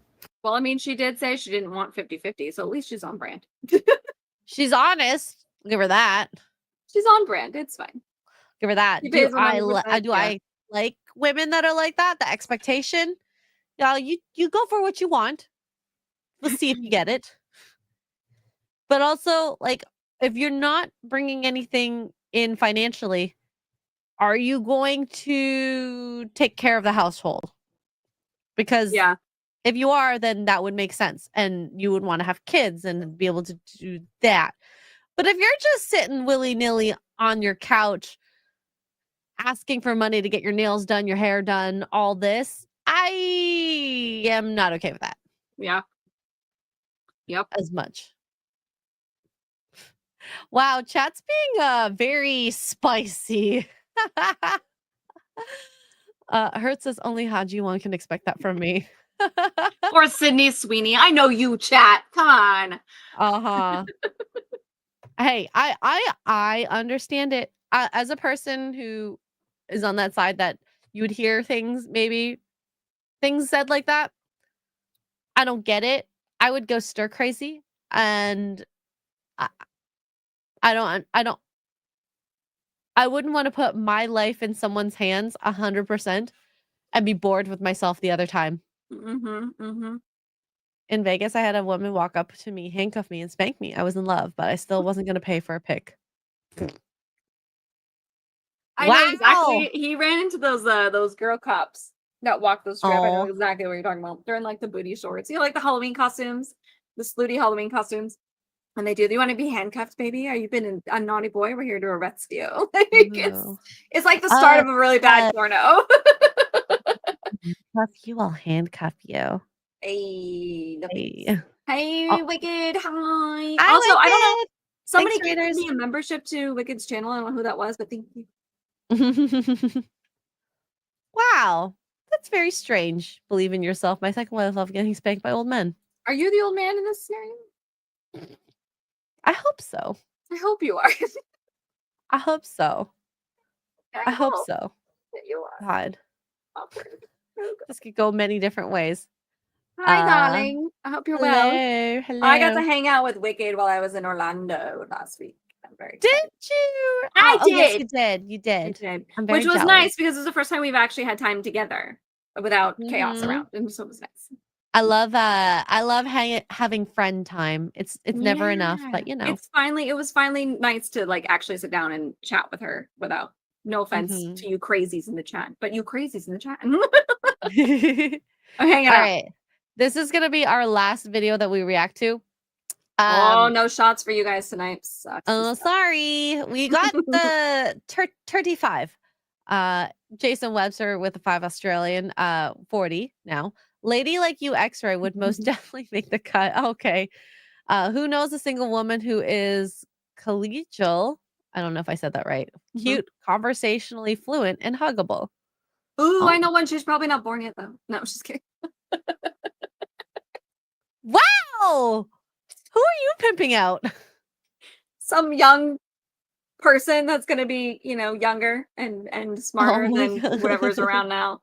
Well, I mean, she did say she didn't want 50-50, so at least she's on brand. She's honest. Give her that. She's on brand. It's fine. Give her that. She Do pays I 100%, do yeah. I like women that are like that? The expectation. Y'all, you go for what you want. Let's see if you get it. But also, like, if you're not bringing anything in financially, are you going to take care of the household? Because Yeah. if you are, then that would make sense. And you would want to have kids and be able to do that. But if you're just sitting willy-nilly on your couch asking for money to get your nails done, your hair done, all this, I am not okay with that Yeah. Yep. as much. Wow, chat's being very spicy. Hurt says only Haji-won can expect that from me. Or Sydney Sweeney. I know you, chat. Come on. Uh-huh. Hey, I understand it. As a person who is on that side that you would hear things, maybe things said like that. I don't get it. I would go stir crazy, and I wouldn't want to put my life in someone's hands 100% and be bored with myself the other time. In Vegas, I had a woman walk up to me, handcuff me, and spank me. I was in love, but I still wasn't going to pay for a pic. I know exactly. He ran into those girl cops that walk those strip. I know exactly what you're talking about. They're in like the booty shorts. You know, like the Halloween costumes, the slutty Halloween costumes. And they do. Do you want to be handcuffed, baby? Are you been a naughty boy? We're here to arrest you. It's like the start of a really bad porno. Handcuff you, I'll handcuff you. Hey, Hey. Wicked. Hi. Hi, Also, I don't know. Wicked. Somebody Thanks, gave Raiders. me a membership to Wicked's channel. I don't know who that was, but thank you. Wow, that's very strange. Believe in yourself. My second wife love getting spanked by old men. Are you the old man in this scenario? I hope so. I hope you are. I hope so. I hope so. That you are. God, Awkward. this could go many different ways. Hi, darling. I hope you're well. Hello. I got to hang out with Wicked while I was in Orlando last week. I'm very excited. Did you? I Oh, yes, did. you did. You did. I'm very Which was jealous. nice because it was the first time we've actually had time together without chaos around. And so it was nice. I love having friend time. It's never enough, but you know. It was finally nice to like actually sit down and chat with her without, no offense to you crazies in the chat, but you crazies in the chat. I'm hanging out. All right. This is going to be our last video that we react to. No shots for you guys tonight. Sucks. Oh, sorry. We got the 35. Jason Webster with the 5 Australian, 40 now. Lady Like You X-Ray would most definitely make the cut. Okay. Who knows a single woman who is collegial? I don't know if I said that right. Cute, conversationally fluent, and huggable. Ooh, Oh. I know one. She's probably not born yet, though. No, I'm just kidding. Wow! Who are you pimping out? Some young person that's going to be, younger and smarter my than God. whatever's around now.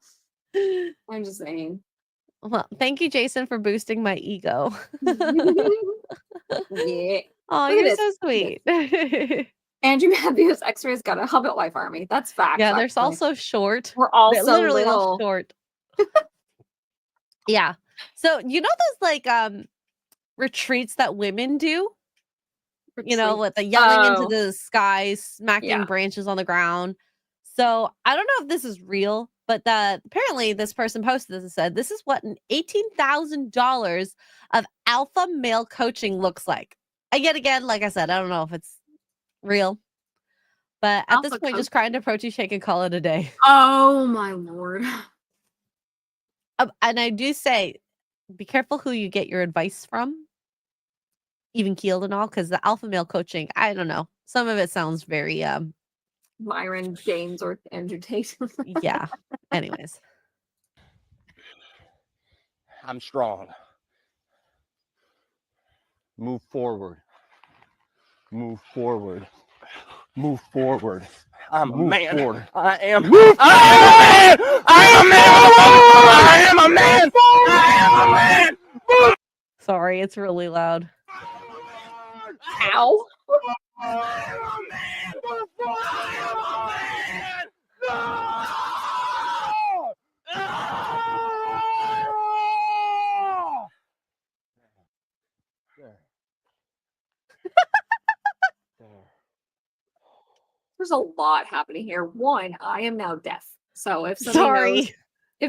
I'm just saying. Well, thank you, Jason, for boosting my ego. Yeah. Oh, Look at you're this. so sweet. Andrew Matthews X-rays got a Hobbit wife army. That's facts. Yeah, they're actually. also short. We're all They're so literally all little. short. Yeah. So you know those like retreats that women do? You know, with the yelling into Oh. the sky, smacking Yeah. branches on the ground. So I don't know if this is real, but apparently this person posted this and said this is what an $18,000 of alpha male coaching looks like. Yet again, like I said, I don't know if it's real. But at this Alpha point, just cry into protein shake and call it a day. Oh my lord. And I do say, be careful who you get your advice from, even keeled and all, because the alpha male coaching, I don't know. Some of it sounds very, Myron James or Andrew Tate. yeah. Anyways. I'm strong. Move forward. Move forward. Move forward. I'm a man. Forward. I am. Move I am a man. I am a man. Sorry, it's really loud. Ow. There's a lot happening here. One, I am now deaf. So if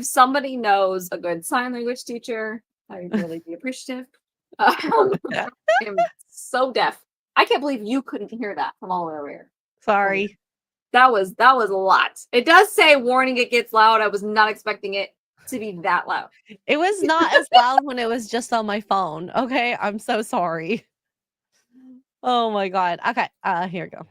somebody knows a good sign language teacher, I'd really be appreciative. I'm so deaf. I can't believe you couldn't hear that from all the way over here. Sorry. That was a lot. It does say warning, it gets loud. I was not expecting it to be that loud. It was not as loud when it was just on my phone. Okay, I'm so sorry. Oh my God. Okay, here we go.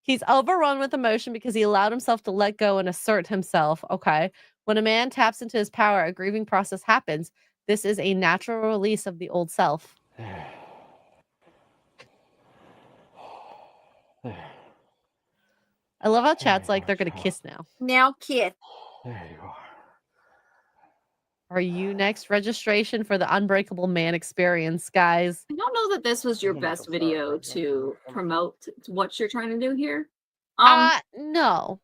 He's overrun with emotion because he allowed himself to let go and assert himself. Okay. When a man taps into his power, a grieving process happens. This is a natural release of the old self. I love how chat's like they're going to kiss now. Now kiss. There you are. Are you next? Registration for the Unbreakable Man experience, guys. I don't know that this was your best video to promote what you're trying to do here. No,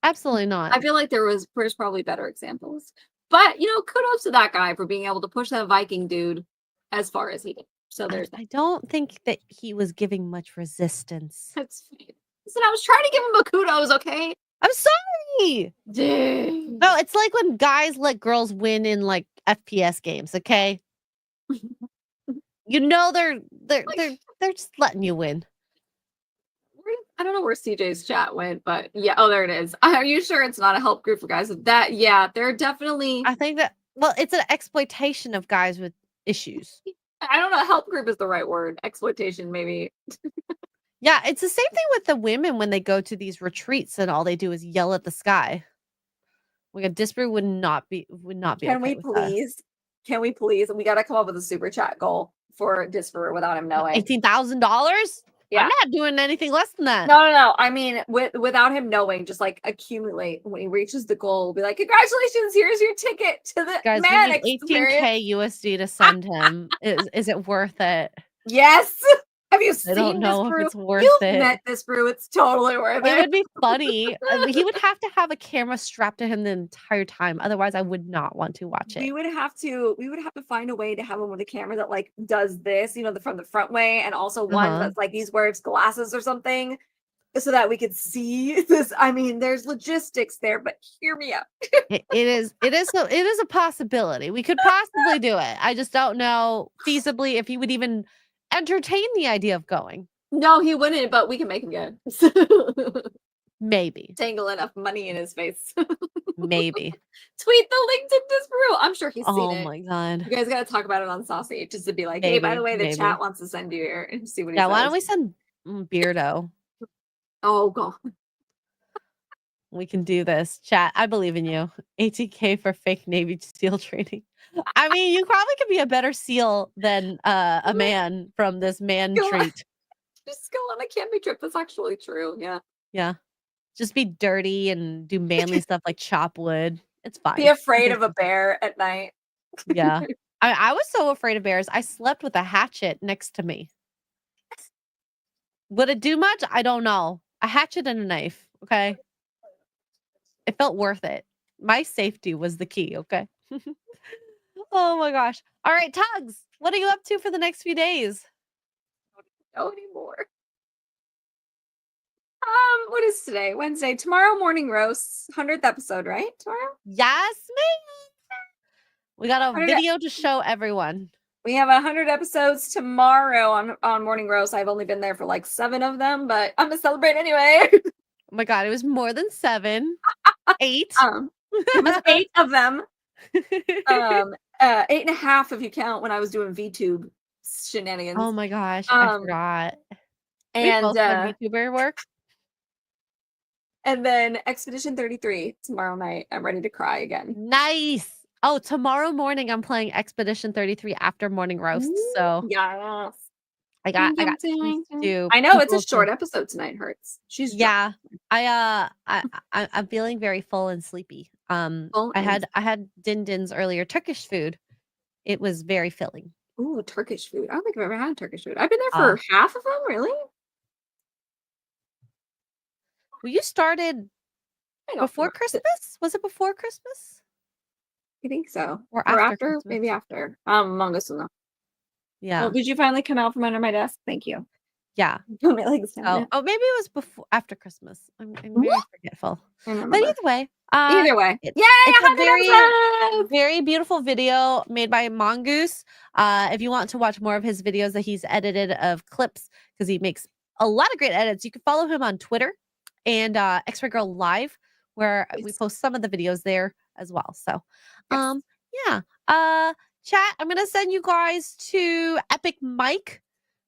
absolutely not. I feel like there's probably better examples. But, kudos to that guy for being able to push that Viking dude as far as he did. So there's I don't think that he was giving much resistance. That's fine. Listen, I was trying to give him a kudos, okay? I'm sorry. Dang. No, it's like when guys let girls win in like FPS games, okay? They're just letting you win. I don't know where CJ's chat went, but yeah. Oh, there it is. Are you sure it's not a help group for guys with that? Yeah, they're definitely. I think that, well, it's an exploitation of guys with issues. I don't know. Help group is the right word. Exploitation, maybe. Yeah, it's the same thing with the women when they go to these retreats and all they do is yell at the sky. Like a disprove would not be. Can we okay with that. please? Can we please? We got to come up with a super chat goal for Disper without him knowing. $18,000? Yeah. I'm not doing anything less than that. No. I mean, without him knowing, just like accumulate. When he reaches the goal, we'll be like, "Congratulations! Here's your ticket to the Guys, man we need experience." $18K USD to send him. Is it worth it? Yes. Have you seen I don't know this if brew? it's worth You've it. met this brew. It's totally worth It it. would be funny. He would have to have a camera strapped to him the entire time. Otherwise, I would not want to watch it. We would have to find a way to have him with a camera that like does this, from the front way, and also one that's like he wears glasses or something, so that we could see this. I mean, there's logistics there, but hear me out. It is a possibility. We could possibly do it. I just don't know feasibly if he would even entertain the idea of going. No, he wouldn't, but we can make him go. Maybe. Tangle enough money in his face. Maybe. Tweet the link to this brew. I'm sure he's seen it. Oh my God. You guys got to talk about it on Saucy just to be like, hey, by the way, the chat wants to send you here and see what he says. Yeah, why don't we send Beardo? Oh, God. We can do this. Chat, I believe in you. ATK for fake Navy SEAL training. I mean, you probably could be a better SEAL than a man from this man Go on. treat. Just go on a camping trip. That's actually true. Yeah. Yeah. Just be dirty and do manly stuff like chop wood. It's fine. Be afraid of a bear at night. Yeah. I was so afraid of bears. I slept with a hatchet next to me. Would it do much? I don't know. A hatchet and a knife. Okay. It felt worth it. My safety was the key. Okay. Oh my gosh. All right, Tugs, what are you up to for the next few days? No anymore. What is today? Wednesday. Tomorrow morning roasts. 100th episode, right? Tomorrow? Yes, ma'am. We got a 100 video to show everyone. We have 100 episodes tomorrow on Morning Roast. I've only been there for like 7 of them, but I'm gonna celebrate anyway. Oh my god, it was more than 7. 8. It was 8 of them. 8.5 if you count when I was doing VTube shenanigans. Oh my gosh, I forgot. We both had VTuber work. And then Expedition 33 tomorrow night. I'm ready to cry again. Nice. Oh, tomorrow morning I'm playing Expedition 33 after morning roast. So yes. I got things to do. I know it's a People short to- episode tonight, Hurts. She's Yeah. I'm feeling very full and sleepy. Full I and- had din dins earlier, Turkish food. It was very filling. Ooh, Turkish food. I don't think I've ever had Turkish food. I've been there for half of them, really? Well, you started I don't before remember. Christmas? Was it before Christmas? I think so. Or Or after after? Christmas? Maybe after. Among Us will know. Yeah. Well, did you finally come out from under my desk? Thank you. Yeah. Put my legs down. Oh, maybe it was before after Christmas. I'm very forgetful. I don't But remember. either way. Either way. It's, Yay! it's a 100 episodes! very beautiful video made by Mongoose. If you want to watch more of his videos that he's edited of clips, because he makes a lot of great edits, you can follow him on Twitter and X-Ray Girl Live, where we post some of the videos there as well. So yeah. Chat, I'm gonna send you guys to Epic Mike.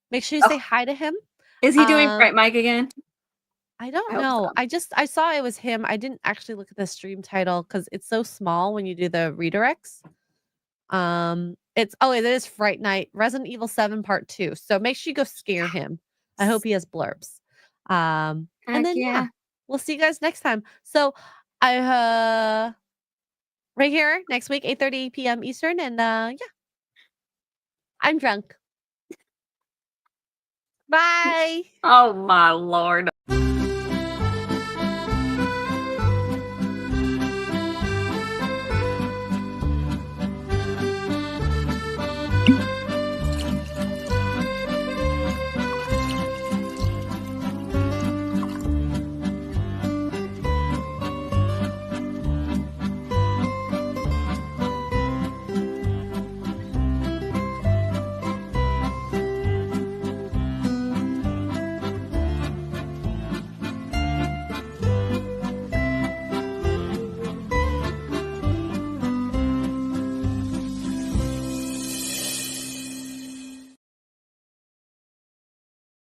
Make sure you say hi to him. Is he doing Fright Mike again? I don't I hope know. so. I saw it was him. I didn't actually look at the stream title because it's so small when you do the redirects. It is Fright Night, Resident Evil 7 Part 2. So make sure you go scare him. I hope he has blurbs. And then yeah, we'll see you guys next time. So I right here next week, 8:30 p.m. Eastern, and yeah. I'm drunk. Bye. Oh my lord.